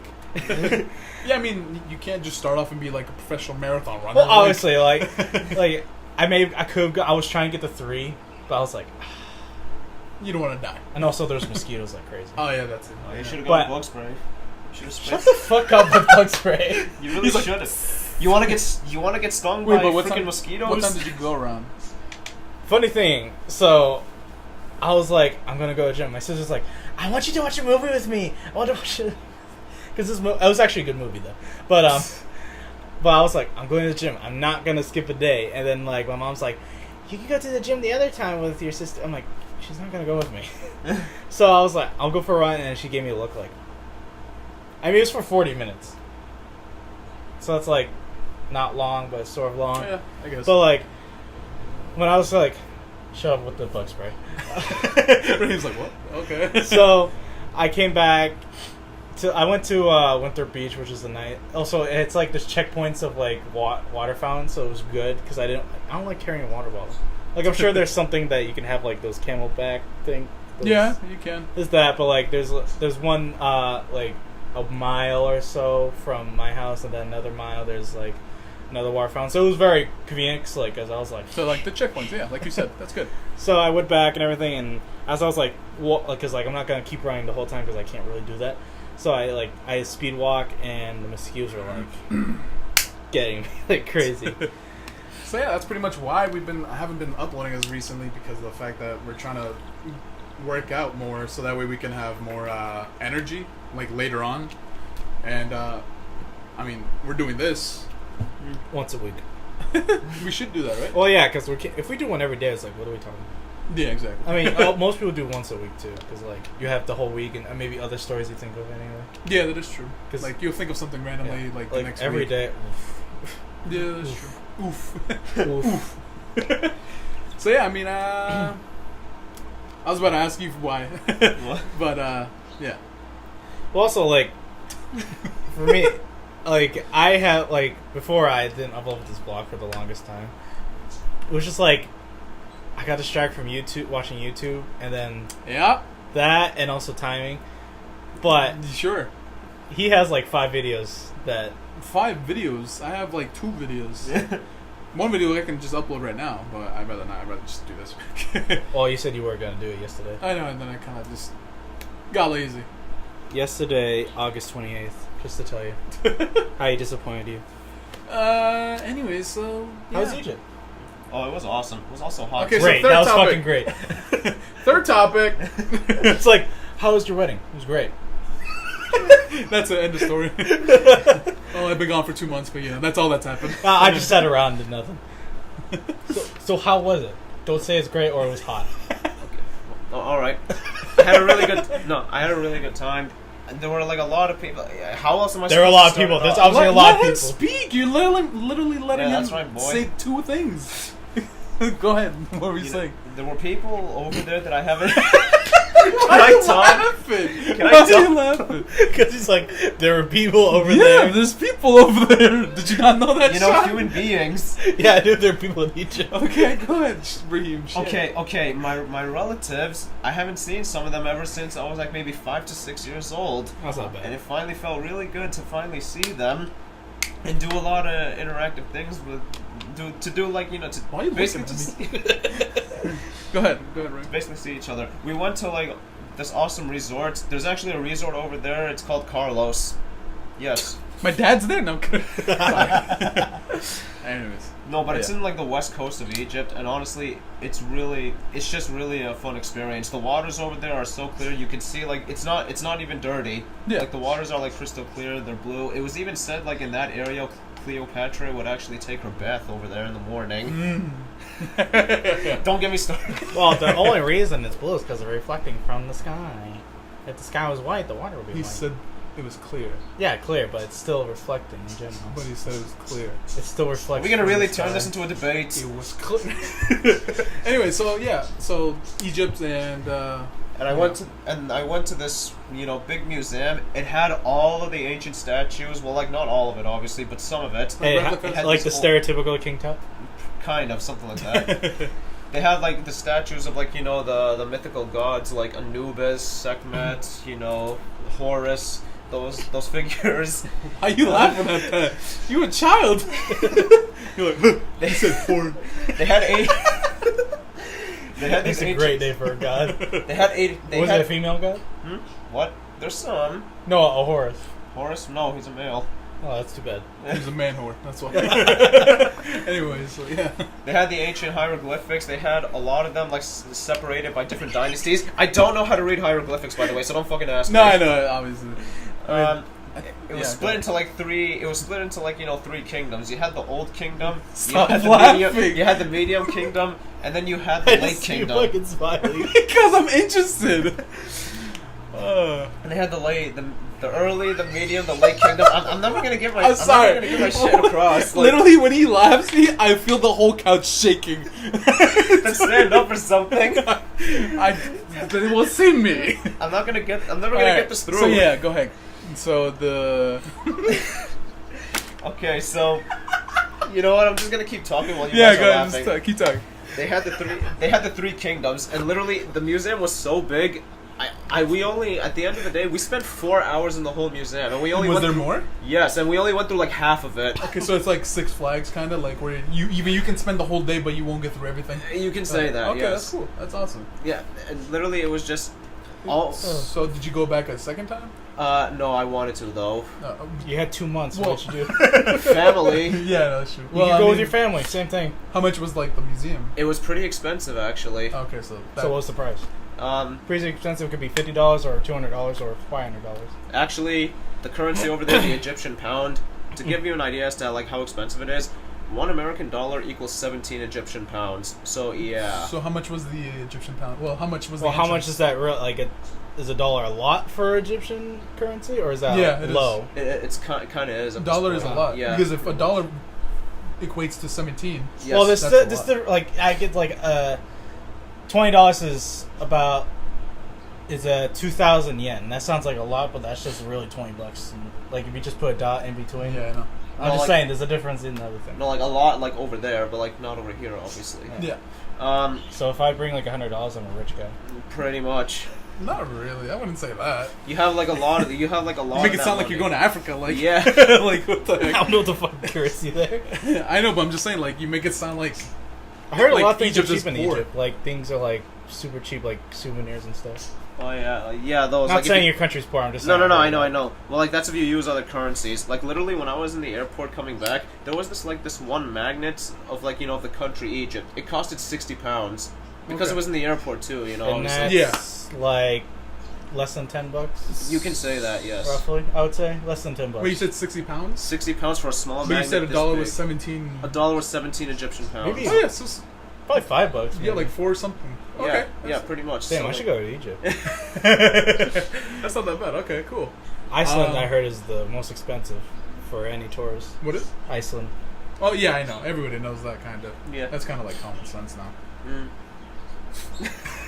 Yeah, I mean, you can't just start off and be like a professional marathon runner. Well, like- obviously, like I could go. I was trying to get the 3, but I was like, you don't want to die. and also there's mosquitoes like crazy. Oh yeah, that's it. Oh, you should have But- gone bug spray. You should have Shut sprayed. the fuck up with bug spray. You really He's like- should have. You want to get stung Wait, by but what freaking time? mosquitoes? What time did you go around? Funny thing, so I was like, I'm gonna go to the gym. My sister's like, I want you to watch a movie with me. I want to watch it because it was actually a good movie though. But I was like, I'm going to the gym. I'm not gonna skip a day. And then like my mom's like, you can go to the gym the other time with your sister. I'm like, she's not gonna go with me. So I was like, I'll go for a run, and she gave me a look like. I mean, it was for 40 minutes. So it's like not long, but sort of long. Yeah, I guess. But like, when I was like, shut up with the bug spray. He's like, what? Okay. So I came back. I went to Winthrop Beach, which is the night. Also, it's like there's checkpoints of like water fountains, so it was good because I don't like carrying a water bottle. Like I'm sure there's something that you can have like those Camelback thing. Yeah, you can. There's that, but like there's one like a mile or so from my house, and then another mile there's like another water fountain. So it was very convenient, cause, like, as I was like, So like the checkpoints, yeah, like you said, that's good. so I went back and everything, and as I was like, because like I'm not gonna keep running the whole time because I can't really do that. So I speed walk, and the mosquitoes are like getting me like crazy. So yeah, that's pretty much why I haven't been uploading as recently, because of the fact that we're trying to work out more, so that way we can have more energy like later on. And I mean, we're doing this. Once a week. We should do that, right? Well, yeah, because if we do one every day, it's like, what are we talking about? Yeah, exactly. I mean, most people do once a week too, because like you have the whole week and maybe other stories you think of anyway. Yeah, that is true. 'Cause- like you'll think of something randomly, Yeah. like the next every week. day. Yeah, that's true. Oof. Oof. So yeah, I mean, I was about to ask you why, What? but yeah. Well, also like for me, like I have like before I didn't upload this blog for the longest time. It was just like I got distracted from YouTube, watching YouTube, and then Yeah. that, and also timing. But Sure. he has like 5 videos that 5 videos. I have like 2 videos. One video I can just upload right now, but I'd rather not. I'd rather just do this. well, you said you were gonna do it yesterday. I know, and then I kind of just got lazy. Yesterday, August 28th, just to tell you. How he disappointed you. Anyways, so yeah. How was Egypt? Oh, it was awesome. It was also hot. Okay, so Great, third that was topic. fucking great. Third topic. It's like, how was your wedding? It was great. That's the end of story. Oh, I've been gone for 2 months, but yeah, that's all that's happened. I just sat around and did nothing. So how was it? Don't say it's great or it was hot. Oh, all right. I had a really good time. And there were like a lot of people. How else am I? There were a lot of people. There's obviously a lot of Let him people. speak. You're literally letting Yeah, him that's right, boy. say 2 things. Go ahead. What were you saying? There were people over there that I haven't. Why are I you talk? laughing? Can I Why are talk? you laughing? Because he's like, there were people over Yeah, there. there's people over there. Did you not know that? You know, Sean? human beings. Yeah, I knew there were people in Egypt. Okay, go ahead, Rahim. Shit. Okay. My relatives. I haven't seen some of them ever since I was like maybe 5 to 6 years old. That's not And bad. it finally felt really good to finally see them and do a lot of interactive things with. To like, you know, to Why are you basically looking just Go ahead, Rahim. basically see each other. We went to like this awesome resort. There's actually a resort over there. It's called Carlos. Yes. My dad's there. No, I'm kidding. Anyways. No, but it's Yeah. in like the west coast of Egypt, and honestly, it's just really a fun experience. The waters over there are so clear, you can see like it's not even dirty. Yeah. Like the waters are like crystal clear, they're blue. It was even said like in that area, Cleopatra would actually take her bath over there in the morning. Don't get me started. Well, the only reason it's blue is because it's reflecting from the sky. If the sky was white, the water would be He white. said it was clear, Yeah, clear, but it's still reflecting in general. but he said it was clear. It's still Are reflecting. we gonna from really the turn sky. this into a debate? It was clear. Anyway, so yeah, so Egypt and And I went to this, you know, big museum. It had all of the ancient statues. Well, like not all of it, obviously, but some of it. Hey, replicas? It had like the this stereotypical King Tut? kind of something like that. They had like the statues of like, you know, the mythical gods like Anubis, Sekhmet, you know, Horus. Those figures. Why are you laughing at that? You a child. You're like, They said porn. They had eight. They had It's these a ancient. great day for a god. They had eight. They Was had it a female god? What? There's some. No, a Horus. Horus? No, he's a male. Oh, that's too bad. He's a man whore. That's why. Anyway, so yeah. They had the ancient hieroglyphics. They had a lot of them like separated by different dynasties. I don't know how to read hieroglyphics, by the way, so don't fucking ask No, me. I know. Obviously. It was split into like three. It was split into like, you know, 3 kingdoms. You had the old kingdom. Stop you had laughing. You had the medium kingdom, and then you had the late kingdom. fucking smiling. Because I'm interested. And they had the early, the medium, the late kingdom. I'm never gonna get my. I'm sorry. Never gonna get my shit across. Like, Literally, when he laughs, I feel the whole couch shaking. let's stand up or something. They will see me. I'm never gonna get this through. So yeah, go ahead. So the Okay, so you know what? I'm just gonna keep talking while you yeah, guys go are ahead. laughing. Just keep talking. They had the three kingdoms, and literally the museum was so big. We only at the end of the day we spent 4 hours in the whole museum, and we only Was went there through, more? Yes, and we only went through like half of it. Okay, so it's like Six Flags, kind of like where you can spend the whole day, but you won't get through everything. You can say that. Okay, yes. that's cool. That's awesome. Yeah, and literally it was just all. So did you go back a second time? No, I wanted to though. No. You had 2 months. Well- What you do? Family. Yeah, that's true. You can go with your family. Same thing. How much was like the museum? It was pretty expensive actually. Okay, so that, So what's the price? Pretty Pretty expensive. Could be $50 or $200 or $500. Actually, the currency over there, the Egyptian pound. To give you an idea as to like how expensive it is, $1 American equals 17 Egyptian pounds. So yeah. So how much was the Egyptian pound? Well, how much was Well, the how interest? much is that? Is $1 a lot for Egyptian currency, or is that Yeah, it is. low? It's kind of is. A dollar is a lot. Yeah. Because if a dollar equates to 17, Yes. Well, that's a lot. like I get like $20 is about is 2,000 yen. That sounds like a lot, but that's just really $20. And, like if you just put a dot in between. Yeah, I know. I'm No, just like- saying, there's a difference in everything. No, like a lot, like over there, but like not over here, obviously. Yeah. So if I bring like $100, I'm a rich guy. Pretty much. Not really. I wouldn't say that. You have like a lot of. You have like a lot. You make of it that sound like money. you're going to Africa. Like Yeah. like what the I heck? don't know the fucking currency there. I know, but I'm just saying. Like you make it sound like I heard Like, a lot of things Egypt are is cheap in poor. Egypt. Like things are like super cheap, like souvenirs and stuff. Oh yeah, yeah. Those. Not like, if saying you- your country's poor. I'm just No, saying no, no. heard I know, that. I know. Well, like that's if you use other currencies. Like literally, when I was in the airport coming back, there was this one magnet of like of the country Egypt. It costed £60 because Okay. it was in the airport too. You know, And obviously. that's like less than $10. You can say that, yes. Roughly, I would say less than $10. Wait, you said £60? £60 for a small But you magnet. said a this dollar big. was 17. $1 was 17 Egyptian pounds. Maybe- Oh yeah, so it's- Probably $5. yeah, maybe. like 4 something. Yeah, Okay, yeah, pretty much. Damn, So, I should go to Egypt. that's not that bad. Okay, cool. Iceland, I heard, is the most expensive for any tourist. What is? Iceland. Oh yeah, I know. Everybody knows that kind of. Yeah. That's kind of like common sense now. Mm.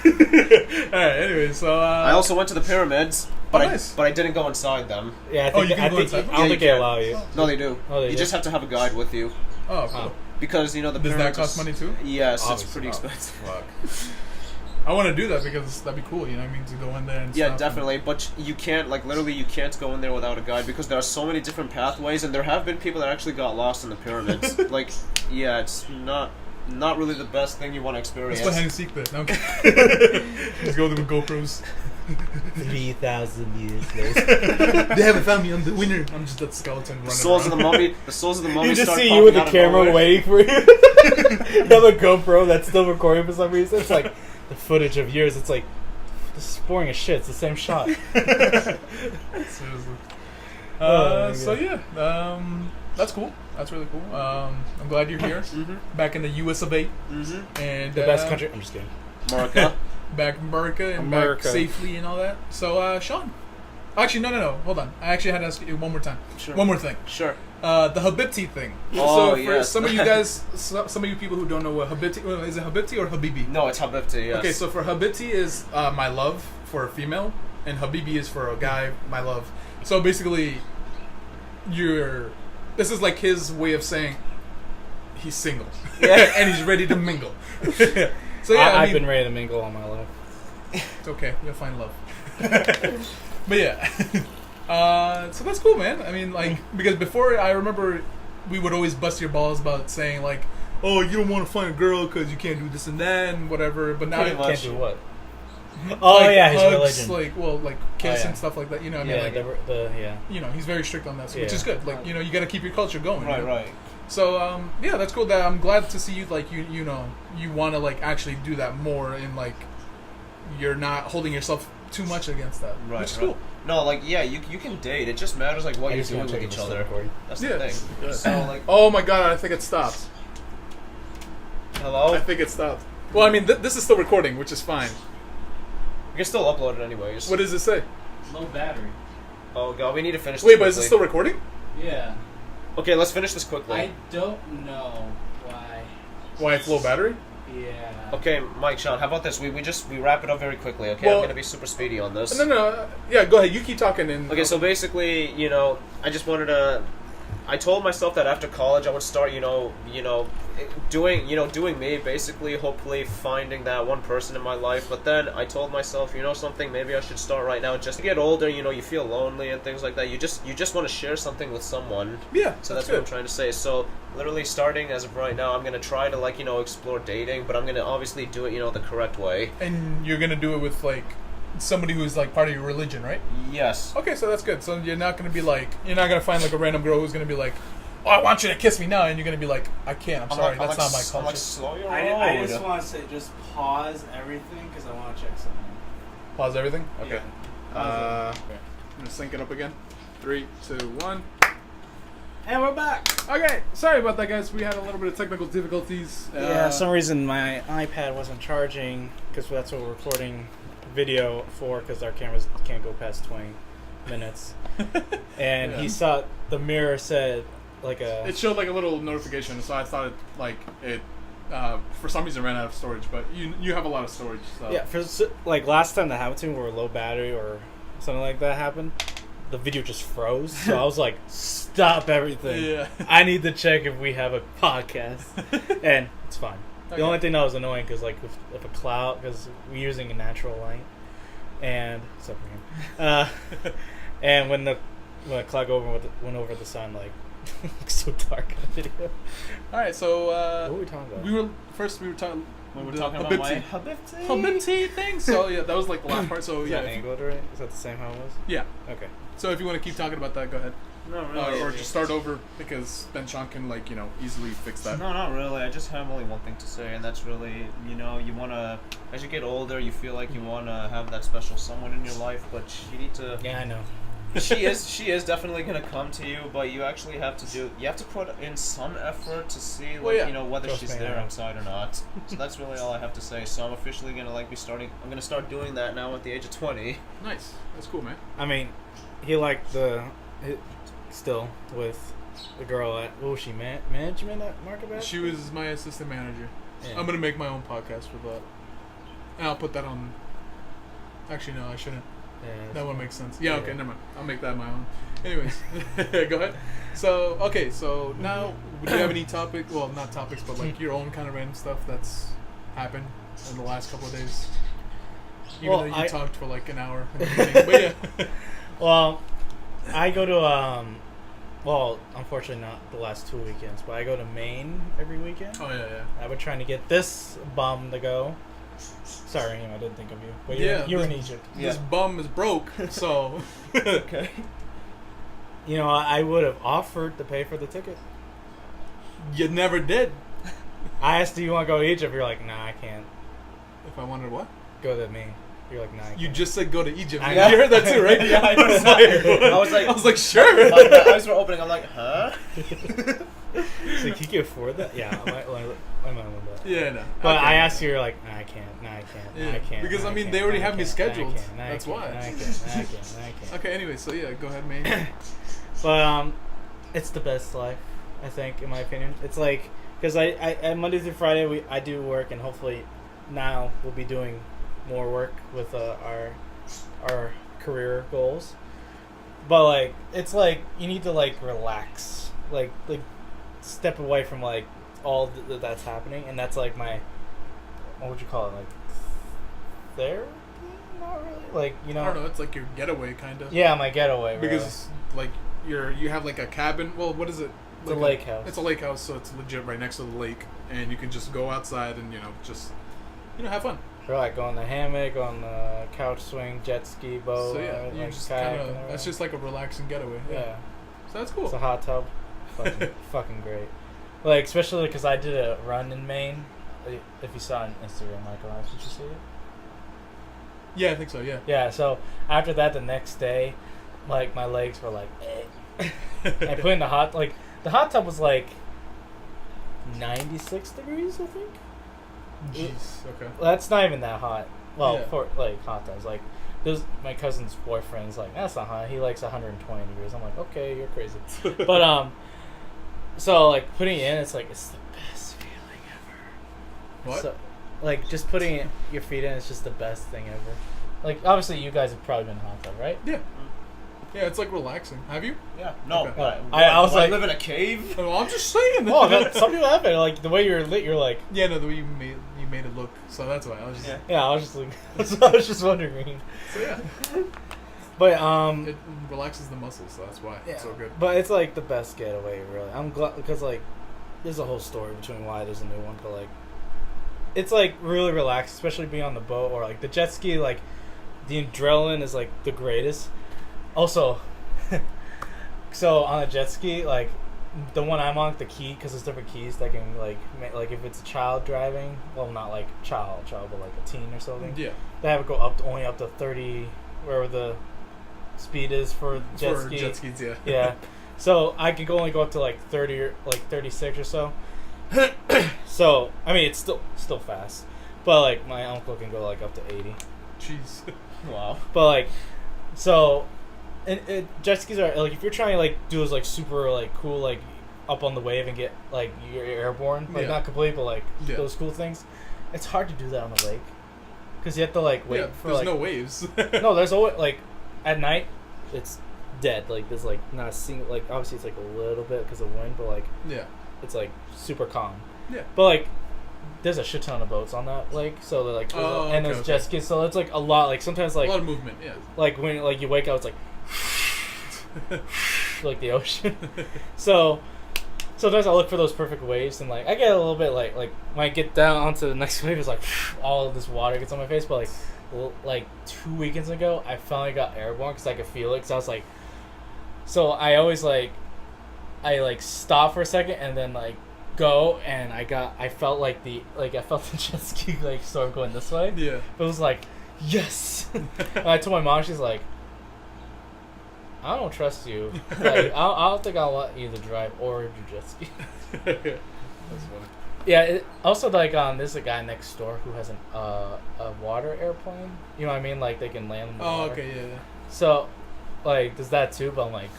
All right. Anyway, so I also went to the pyramids, but, Oh, nice. but I didn't go inside them. Yeah, I Oh, think you can I go think inside? I Yeah, don't you think they can. allow you. No, they do. Oh, they You do? just have to have a guide with you oh cool. Oh. because the Does pyramids. that cost money too? Yes, it's Obviously pretty not. expensive. Fuck. I want to do that because that'd be cool. You know what I mean? To go in there and Yeah, stuff definitely. But you can't, like, literally, you can't go in there without a guide because there are so many different pathways, and there have been people that actually got lost in the pyramids. Like, yeah, it's not really the best thing you want to experience. That's what hide and seek bit. No, I'm kidding. Just go there with GoPros. 3,000 years later. They haven't found me. I'm the winner. I'm just that skeleton running The souls of around. the mummy. The souls of the mummy. You just start see you with popping the out of camera nowhere. waiting for you. You have a GoPro that's still recording for some reason. It's like the footage of yours. It's like, this is boring as shit. It's the same shot. Seriously. Oh, my So God. yeah, that's cool. That's really cool. I'm glad you're here, Mhm. back in the US of A, Mhm. and The best country. I'm just kidding. America. back in America and America. back safely and all that. So, Sean, actually, no, hold on. I actually had to ask you one more time. Sure. One more thing. Sure. The Habibti thing. Oh, so for yes. some of you guys, some of you people who don't know what Habibti, is it Habibti or Habibi? No, it's Habibti. Yes. Okay, so for Habibti is my love for a female, and Habibi is for a guy, my love. So basically, this is like his way of saying he's single, Yeah. and he's ready to mingle. So yeah, I've mean, been ready to mingle all my life. it's okay, you'll find love. But yeah, so that's cool, man. I mean, like, because before I remember we would always bust your balls about saying like, oh, you don't want to find a girl because you can't do this and that and whatever. But now Pretty much. Can't do what? Oh, like, yeah, his hugs, religion. like, well, like kiss Oh, yeah. and stuff like that. You know what I Yeah, mean? Like, yeah. you know, he's very strict on that, which Yeah. is good. Like, you know, you got to keep your culture going. Right. you know? Right. So, yeah, that's cool. That I'm glad to see you. Like, you know, you want to like actually do that more, and like, you're not holding yourself too much against that, Right. which is right. cool. No, like yeah, you can date. It just matters like what I you're just doing want to with check if each it's still other. recording. That's Yeah. the thing. So like, Oh my god, I think it stopped. hello. I think it stopped. Well, I mean, this is still recording, which is fine. You can still upload it anyways. What does it say? Low battery. Oh god, we need to finish. Wait, this but is it quickly. still recording? Yeah. Okay, let's finish this quickly. I don't know why. Why it's low battery? Yeah. Okay, Mike, Sean, how about this? We wrap it up very quickly. Okay, Well- I'm gonna be super speedy on this. No. Yeah, go ahead. You keep talking. And Okay, so basically, I just wanted to. I told myself that after college I would start, doing me, basically, hopefully finding that one person in my life. But then I told myself, something, maybe I should start right now. Just to get older, you feel lonely and things like that. You just want to share something with someone. yeah, So that's good. what I'm trying to say. So literally starting as of right now, I'm gonna try to explore dating, but I'm gonna obviously do it, the correct way. And you're gonna do it with like somebody who's like part of your religion, right? Yes. Okay, so that's good. So you're not gonna find like a random girl who's gonna be like, oh, I want you to kiss me now, and you're gonna be like, I can't. I'm sorry, that's not my culture. I'm like, slow your road. I just want to say, just pause everything because I want to check something. Pause everything. Okay. Yeah. Okay. I'm gonna sync it up again. 3, 2, 1. And we're back. Okay, sorry about that, guys. We had a little bit of technical difficulties. Yeah, some reason my iPad wasn't charging because that's what we're recording video for because our cameras can't go past 20 minutes. And Yeah. he saw the mirror said like a It showed like a little notification, so I thought it for some reason ran out of storage, but you have a lot of storage. So. Yeah, like last time that happened to me, where low battery or something like that happened, the video just froze. So I was like, "Stop everything! Yeah. I need to check if we have a podcast," and it's fine. The Okay. only thing that was annoying because like if a cloud, because we're using a natural light, and except for him, and when the cloud went over the sun, like it looks so dark in the video. All right, so What were we talking about? we were talking. When we're the talking about my Habibti. Habibti thing. So yeah, that was like the last part. So Is yeah, that angled right? Is that the same how it was? yeah. Okay. So if you want to keep talking about that, go ahead. No, really. Or just start over because then Sean can easily fix that. No, not really. I just have only one thing to say, and that's really, you want to, as you get older, you feel like you want to have that special someone in your life, but you need to. Yeah, I know. She is definitely gonna come to you, but you actually have to put in some effort to see, Well, yeah. whether Trust she's me, there I know. outside or not. So that's really all I have to say. So I'm officially gonna I'm gonna start doing that now at the age of 20. Nice. That's cool, man. I mean, he liked still with the girl at, what was she, management at Market Basket? She was my assistant manager. Yeah. I'm gonna make my own podcast for that, and I'll put that on. Actually, no, I shouldn't. Yeah, That one makes sense. Yeah, okay, Yeah. never mind. I'll make that my own. Anyways, go ahead. So, okay, so now, do you have any topic? Well, not topics, but like your own kind of random stuff that's happened in the last couple of days? Even Well, though you I- talked for like an hour in the beginning. But yeah. Well, I go to, well, unfortunately not the last 2 weekends, but I go to Maine every weekend. Oh, yeah, yeah. I've been trying to get this bum to go. Sorry, I didn't think of you. But Yeah, you're in this- Egypt. This bum is broke, so. Okay. You know, I would have offered to pay for the ticket. You never did. I asked, do you want to go to Egypt? You're like, nah, I can't. If I wanted what? Go to Maine. You're like, nah, I You can't. just said go to Egypt. I You know. heard that too, right? Yeah, I know. I was like, sure. My eyes were opening. I'm like, huh? So you can afford that? Yeah, I might want that. Yeah, no. But Okay. I asked you, you're like, nah, I can't. Nah, I can't. Nah, Yeah, I can't. because, nah, I mean, can't, they already nah, I have me can't, nah, I scheduled. can't, nah, I That's can't, why. Nah, I can't. Nah, I can't. Nah, I can't. Okay, anyway, so yeah, go ahead, man. But it's the best life, I think, in my opinion. It's like, because I Monday through Friday I do work, and hopefully now we'll be doing more work with our career goals. But like, it's like you need to like relax, like step away from like all that's happening, and that's like my, what would you call it, like therapy? Not really, like, you know. I don't know. It's like your getaway, kind of. Yeah, my getaway. Because like you have like a cabin. Well, what is it? It's Like a lake house. It's a lake house, so it's legit right next to the lake, and you can just go outside and just have fun. Or like go on the hammock, go on the couch swing, jet ski, boat. So yeah, you like just kayak kind and of. everything. That's just like a relaxing getaway. Yeah. Yeah. So that's cool. It's a hot tub. Fucking great. Like, especially because I did a run in Maine. If you saw it on Instagram, Michael, did you see it? Yeah, I think so. Yeah. Yeah, so after that, the next day, like, my legs were like, eh. I put in the hot tub was like 96 degrees, I think. Jeez. Okay. That's not even that hot. Well, Yeah. for like hot tubs, like my cousin's boyfriend's like, that's not hot. He likes 120 degrees. I'm like, okay, you're crazy. But so like putting it in, it's like it's the best feeling ever. What? So, like just putting your feet in, it's just the best thing ever. Like obviously, you guys have probably been in a hot tub, right? Yeah. Yeah, it's like relaxing. Have you? Yeah. No. Okay. What, I was do I like- live in a cave. Well, I'm just saying. Oh, some people have it. Like the way you're lit, you're like, Yeah, no, the way you made it look. So that's why I was just. Yeah. yeah. I was just like, I was just wondering. So yeah, But it relaxes the muscles, so that's why yeah. it's so good. But it's like the best getaway, really. I'm glad because like there's a whole story between why there's a new one, but like it's like really relaxed, especially being on the boat or like the jet ski. Like the adrenaline is like the greatest. Also, so on a jet ski, like the one I'm on, the key, because there's different keys that can like like if it's a child driving, well not like child, but like a teen or something. Yeah. They have it go only up to 30, wherever the speed is for jet For ski. jet skis, yeah. Yeah. So I could only go up to like 30 or like 36 or so. So I mean it's still fast, but like my uncle can go like up to 80. Jeez. Wow. But like, so, and jet skis are like if you're trying to like do those like super like cool like up on the wave and get like you're airborne, like Yeah. not complete, but like Yeah. those cool things. It's hard to do that on the lake because you have to like wait Yeah, for there's like no waves. no. There's always like at night, it's dead. Like there's like not a single like obviously it's like a little bit because of wind, but like Yeah. it's like super calm. Yeah. But like there's a shit ton of boats on that lake, so they're like Oh, and okay, there's okay. jet skis, so it's like a lot. Like sometimes A like lot of movement. Yeah. like when like you wake up, it's like like the ocean. So sometimes I look for those perfect waves, and like I get a little bit like when I get down onto the next wave, it's like all of this water gets on my face. But like 2 weekends ago, I finally got airborne because I could feel it. Because I was like, so I always like I like stop for a second and then like go, and I felt like the jet ski like sort of going this way. Yeah. But it was like, yes. And I told my mom, she's like, I don't trust you. Like, I don't think I'll let you to drive or do jet ski. That's funny. Yeah. Also, like, there's a guy next door who has a water airplane. You know what I mean? Like, they can land in the Oh, water. okay, yeah. So, like, there's that too. But I'm like,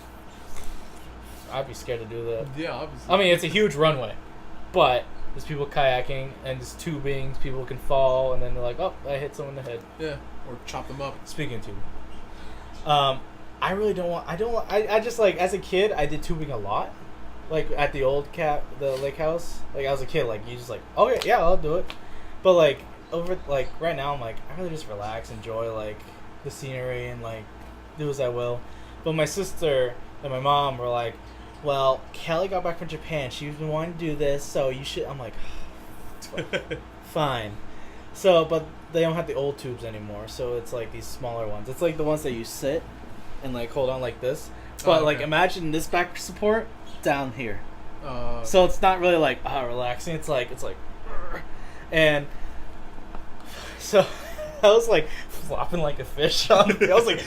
I'd be scared to do that. Yeah, obviously. I mean, it's a huge runway, but there's people kayaking and there's tubing. People can fall, and then they're like, "Oh, I hit someone in the head." Yeah, or chop them up. Speaking of tubing, I really don't want. I just like as a kid, I did tubing a lot, like at the old the lake house. Like I was a kid, like you just like, okay, yeah, I'll do it. But like over like right now, I'm like I really just relax, enjoy like the scenery, and like do as I will. But my sister and my mom were like, well, Kelly got back from Japan. She's been wanting to do this, so you should. I'm like, fine. So, but they don't have the old tubes anymore, so it's like these smaller ones. It's like the ones that you sit and like hold on like this. But Oh, like okay. imagine this back support down here. Uh, So it's not really like relaxing. It's like and so I was like flopping like a fish on. I was like,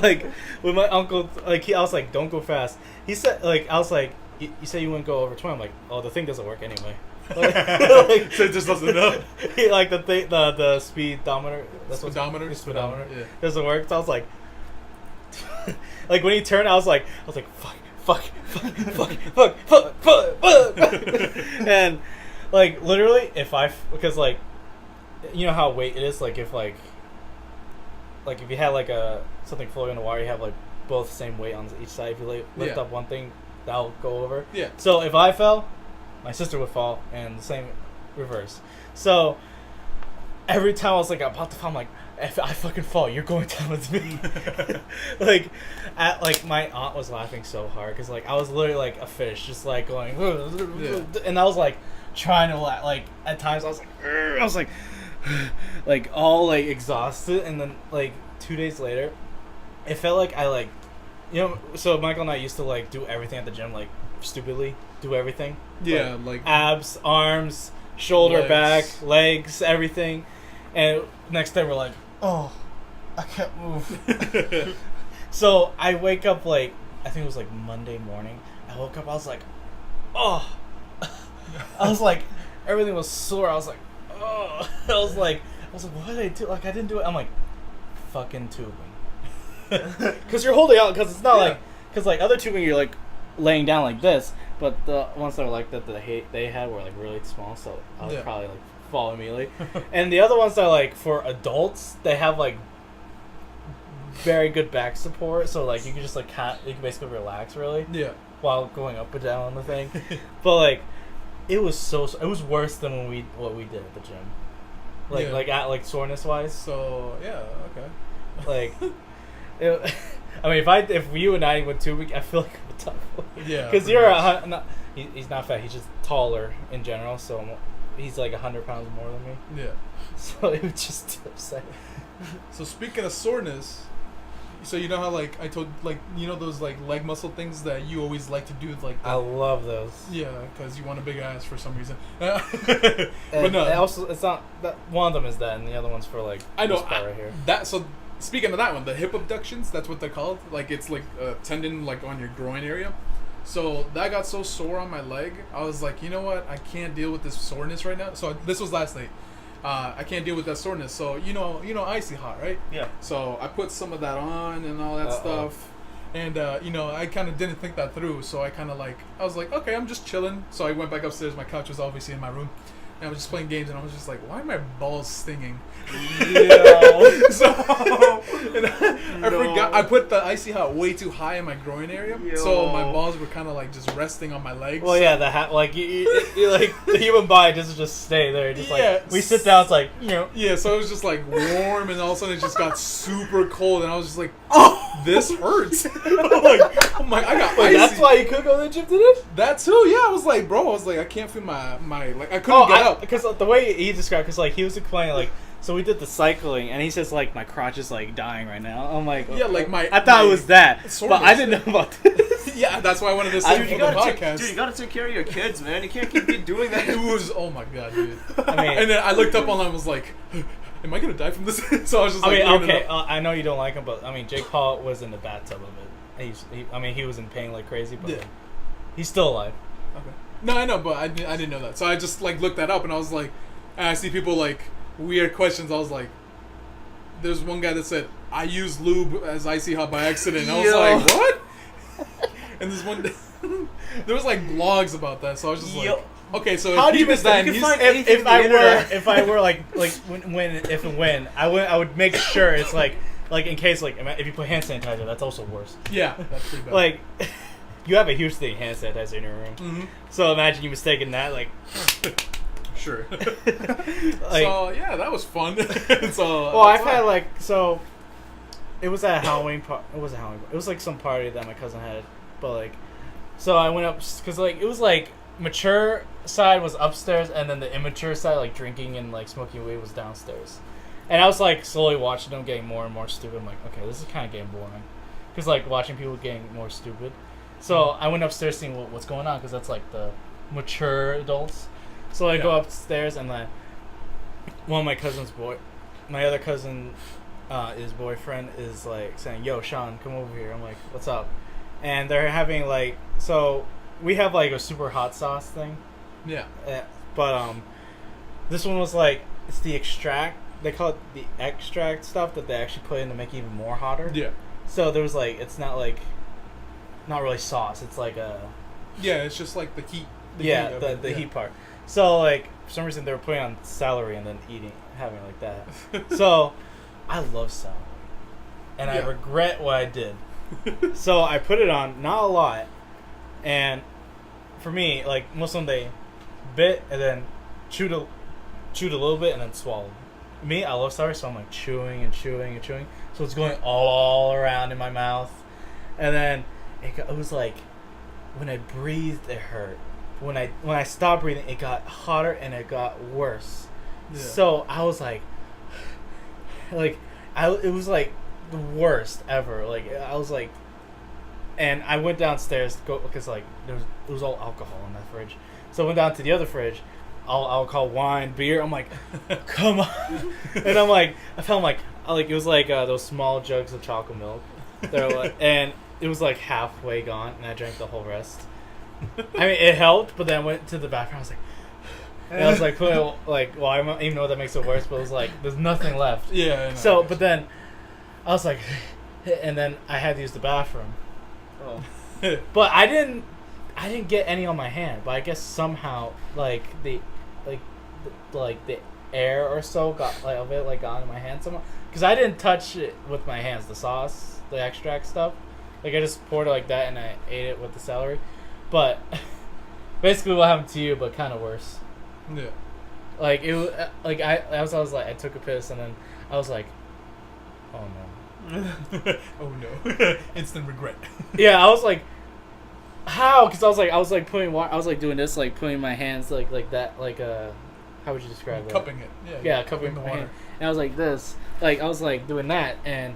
like with my uncle. Like I was like, don't go fast. He said like I was like, you said you wouldn't go over 20. I'm like, oh, the thing doesn't work anyway. Like, so it just doesn't know. like the speedometer. That's what Speedometer? the speedometer. Yeah. Doesn't work. So I was like, like when he turned, I was like, fuck, and like literally, because like, you know how weight it is. Like if like if you had like something floating in the water, you have like both the same weight on each side. If you lift Yeah. up one thing, that'll go over. Yeah. So if I fell, my sister would fall, and the same reverse. So every time I was like about to fall, I'm like, if I fucking fall, you're going down with me. like my aunt was laughing so hard because like I was literally like a fish, just like going, and I was like trying to laugh. Like at times I was like all like exhausted, and then like 2 days later, it felt like I like, you know. So Michael and I used to like do everything at the gym, like stupidly do everything. Yeah, like Abs, arms, shoulder, Legs. back, legs, everything. And next day we're like, oh, I can't move. So I wake up like, I think it was like Monday morning. I woke up, I was like, oh. I was like, everything was sore. I was like, oh. I was like, what did I do? Like I didn't do it. I'm like, fucking tubing. Because you're holding out, because it's not like, because like other tubing you're like laying down like this, but the ones that were like that they had were like really small, so I would probably like fall immediately. And the other ones that are like for adults, they have like very good back support, so like you can just like you can basically relax really yeah. while going up and down on the thing. But like it was worse than what we did at the gym. Like Yeah. like soreness wise. So yeah, okay. Like I mean, if you and I went tubing, I feel like I'm a tough one. Yeah. Because pretty you're much. he's not fat. He's just taller in general. So he's like 100 pounds more than me. Yeah. So it was just upsetting. So speaking of soreness, so you know how like I told like you know those like leg muscle things that you always like to do like I love those. yeah, because you want a big ass for some reason. And But no, also it's not that one of them is that, and the other one's for like I know this part right here. that. So speaking of that one, the hip abductions, that's what they're called. Like it's like a tendon like on your groin area. So that got so sore on my leg, I was like, you know what? I can't deal with this soreness right now. So this was last night. I can't deal with that soreness. So you know, icy hot, right? Yeah. So I put some of that on and all that stuff. And you know, I kind of didn't think that through, so I kind of like I was like, okay, I'm just chilling. So I went back upstairs. My couch was obviously in my room, and I was just playing games, and I was just like, why are my balls stinging? Yo. So and I forgot I put the icy hot way too high in my groin area, so my balls were kind of like just resting on my legs. Well, yeah, like you like the human body doesn't just stay there. Just like we sit down, it's like Yeah, so it was just like warm, and all of a sudden it just got super cold, and I was just like, oh, this hurts. Like, oh my, I got Wait, icy. that's why you could go to the gym today? That too, yeah. I was like, bro, I can't feel my like I couldn't get up. Because the way he described, because like he was explaining like. So we did the cycling, and he says like my crotch is like dying right now. I'm like, yeah, like I thought it was that, but I didn't know about this. Yeah, that's why I wanted to say for the podcast. Dude, you gotta take care of your kids, man. You can't keep doing that. It was, oh my god, dude. I mean, and then I looked up online and was like, am I gonna die from this? So I was just I like, mean, looking it okay, up. I know you don't like him, but I mean, Jake Paul was in the bathtub of it. I mean, he was in pain like crazy, but Yeah. he's still alive. Okay. No, I know, but I didn't know that. So I just like looked that up, and I was like, and I see people like weird questions. I was like, there's one guy that said, I used lube as icy hot by accident. I was like, what? And this one, there was like blogs about that, so I was just like, okay, so How if do he you did that, you and can he's, find anything If on the internet. I were like when I would make sure it's like in case like if you put hand sanitizer, that's also worse. yeah, that's pretty bad. Like you have a huge thing hand sanitizer in your room, mm-hmm. so imagine you mistaken that like. Sure. Like, so yeah, that was fun. So well, I've had like so. It was at a Halloween party. It was a Halloween. It was like some party that my cousin had, but like, so I went up because like it was like mature side was upstairs, and then the immature side, like drinking and like smoking weed, was downstairs. And I was like slowly watching them getting more and more stupid. I'm like, okay, this is kind of getting boring, because like watching people getting more stupid. So I went upstairs seeing what's going on, because that's like the mature adults. So I go upstairs, and then one of my other cousin, his boyfriend is like saying, "Yo, Sean, come over here." I'm like, "What's up?" And they're having like, so we have like a super hot sauce thing. Yeah. But this one was like, it's the extract. They call it the extract stuff that they actually put in to make it even more hotter. Yeah. So there was like, it's not really sauce. It's like a. Yeah, it's just like the heat. The heat part. So like for some reason they were putting on celery and then having it like that. So I love celery, and I regret what I did. So I put it on, not a lot, and for me, like most of them, they bit and then chewed a little bit and then swallowed. Me, I love celery, so I'm like chewing and chewing and chewing. So it's going all around in my mouth, and then it was like when I breathed, it hurt. When I stopped breathing, it got hotter and it got worse. Yeah. So I was like, it was like the worst ever. Like I was like, and I went downstairs to go because like it was all alcohol in that fridge. So I went down to the other fridge, alcohol, wine, beer. I'm like, come on, and I'm like, I felt like it was like those small jugs of chocolate milk. They're like, and it was like halfway gone, and I drank the whole rest. I mean, it helped, but then I went to the bathroom. I was like, and I was like, well, I don't even know that makes it worse, but it was like, there's nothing left. Yeah. So, but then I was like, and then I had to use the bathroom. Oh. But I didn't get any on my hand. But I guess somehow, like the air or so got got on my hand somehow. Because I didn't touch it with my hands. The sauce, the extract stuff. Like I just poured it like that, and I ate it with the celery. But basically, what happened to you, but kind of worse. Yeah. Like it was like I was like I took a piss, and then I was like, oh no. Oh no. Instant regret. Yeah, I was like, how? Because I was like putting water. I was like doing this, like putting my hands like that, like how would you describe that? Cupping it. Yeah, cupping the my water. hand. And I was like this, like I was like doing that, and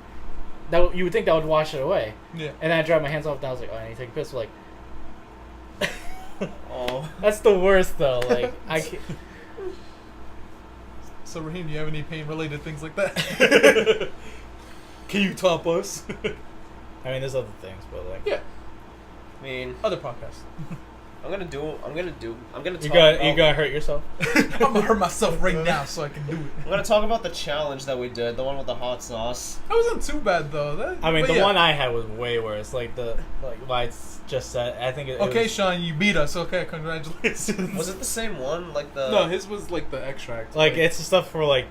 that you would think that would wash it away. Yeah. And then I dried my hands off, and I was like, oh, I need to take a piss. Like, Oh, that's the worst though. Like I can't. So Rahim, do you have any pain-related things like that? Can you top us? I mean, there's other things, but like Yeah. I mean, Other podcasts. I'm gonna You talk gotta hurt yourself. I'm gonna hurt myself right now so I can do it. I'm gonna talk about the challenge that we did, the one with the hot sauce. That wasn't too bad though. I mean, but the yeah. one I had was way worse. Like Lights just said. I think it Okay, was, Sean, you beat us. Okay, congratulations. Was it the same one? Like the No, his was like the extract. like it's the stuff for like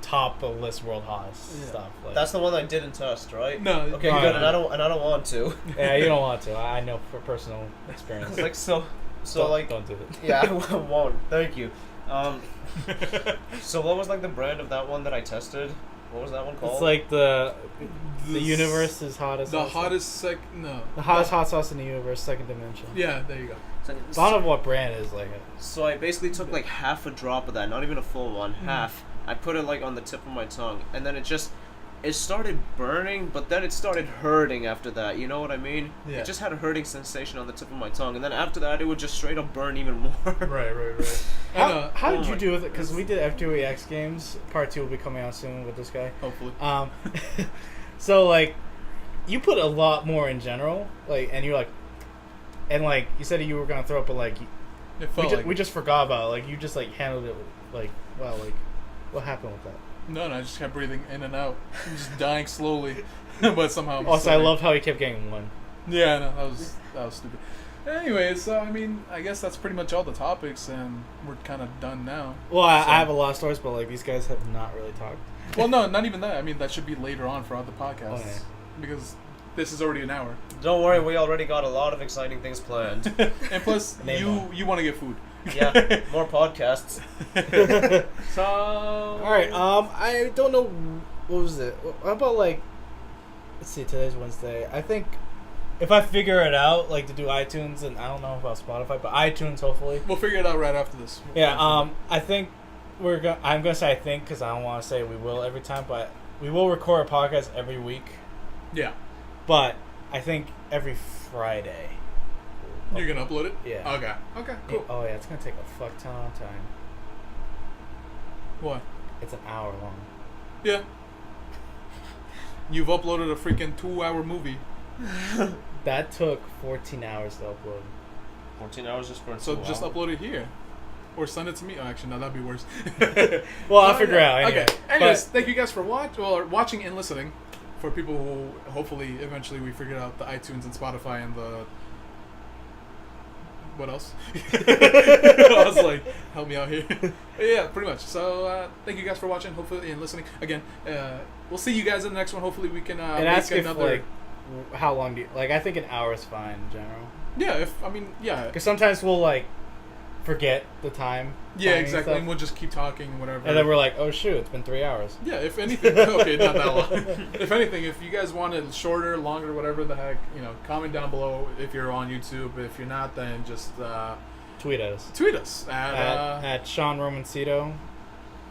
top of list world hottest Yeah. stuff. Like, That's the one I didn't test, right? No. Okay, No, good. no. And I don't want to. yeah, you don't want to. I know for personal experience. It's like so don't, like don't do it. yeah, I won't. Thank you. So what was like the brand of that one that I tested? What was that one called? It's like the This- universe's hottest. The hot sauce. hottest no. The hottest hot sauce in the universe, second dimension. Yeah, there you go. I don't know what brand it is like. So I basically took like half a drop of that, not even a full one, Mm. half. I put it like on the tip of my tongue, and then it started burning, but then it started hurting after that. You know what I mean? Yeah. It just had a hurting sensation on the tip of my tongue, and then after that, it would just straight up burn even more. Right. And, How oh did you my do with it? Because we did F2EX games. Part 2 will be coming out soon with this guy. hopefully. So like, you put a lot more in general, like, and you're like, and like you said you were gonna throw up, but like It felt we just forgot about it. Like you just like handled it like wow, like what happened with that? No, I just kept breathing in and out. I'm just dying slowly. But somehow I'm Also, I still- love how he kept getting one. Yeah, no, that was stupid. Anyways, I mean, I guess that's pretty much all the topics, and we're kind of done now. Well, I So- have a lot of stories, but like these guys have not really talked. Well, no, not even that. I mean, that should be later on for other podcasts. Oh, yeah. Because this is already an hour. Don't worry, we already got a lot of exciting things planned. And plus, Name one. you want to get food. Yeah, more podcasts. So... All right. I don't know. What was it? How about like? Let's see. Today's Wednesday. I think if I figure it out, like to do iTunes, and I don't know about Spotify, but iTunes, hopefully. We'll figure it out right after this. Yeah. I think I'm gonna say I think because I don't want to say we will every time, but we will record a podcast every week. Yeah. But I think every Friday. You're going to upload it? Yeah. Okay, cool. Oh yeah, it's gonna take a fuck ton of time. What? It's an hour long. Yeah. You've uploaded a freaking 2-hour movie. That took 14 hours to upload. 14 hours just for So just upload it here. Or send it to me. Oh, actually, no, that'd be worse. Well, I'll figure it out. Anyway. Okay. Anyways, thank you guys for watching and listening. For people who hopefully eventually we figured out the iTunes and Spotify and the what else? I was like, help me out here. But yeah, pretty much. So thank you guys for watching, hopefully, and listening. Again, we'll see you guys in the next one. Hopefully, we can And make ask if another. like how long do you like? I think an hour is fine in general. Yeah, yeah. Because sometimes we'll like forget the time. Yeah, timing exactly. stuff, And we'll just keep talking, whatever. and then we're like, oh shoot, it's been 3 hours. Yeah, if anything, okay, not that long. If anything, if you guys want it shorter, longer, whatever the heck, comment down below if you're on YouTube. If you're not, then just Tweet us tweet us at Sean Romancito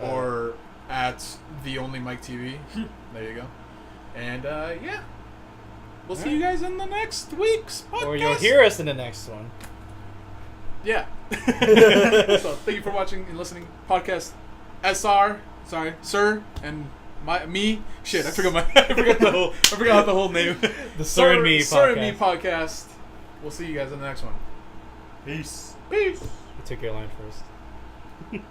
or at the Only Mike TV. There you go. And yeah, we'll see you guys in the next week's podcast. or you'll hear us in the next one. Yeah. So thank you for watching and listening. Podcast Sir, and me. Shit, I forgot the whole name. The Sir and Me Sir and Me podcast. podcast. We'll see you guys in the next one. Peace. Peace. You took your line first.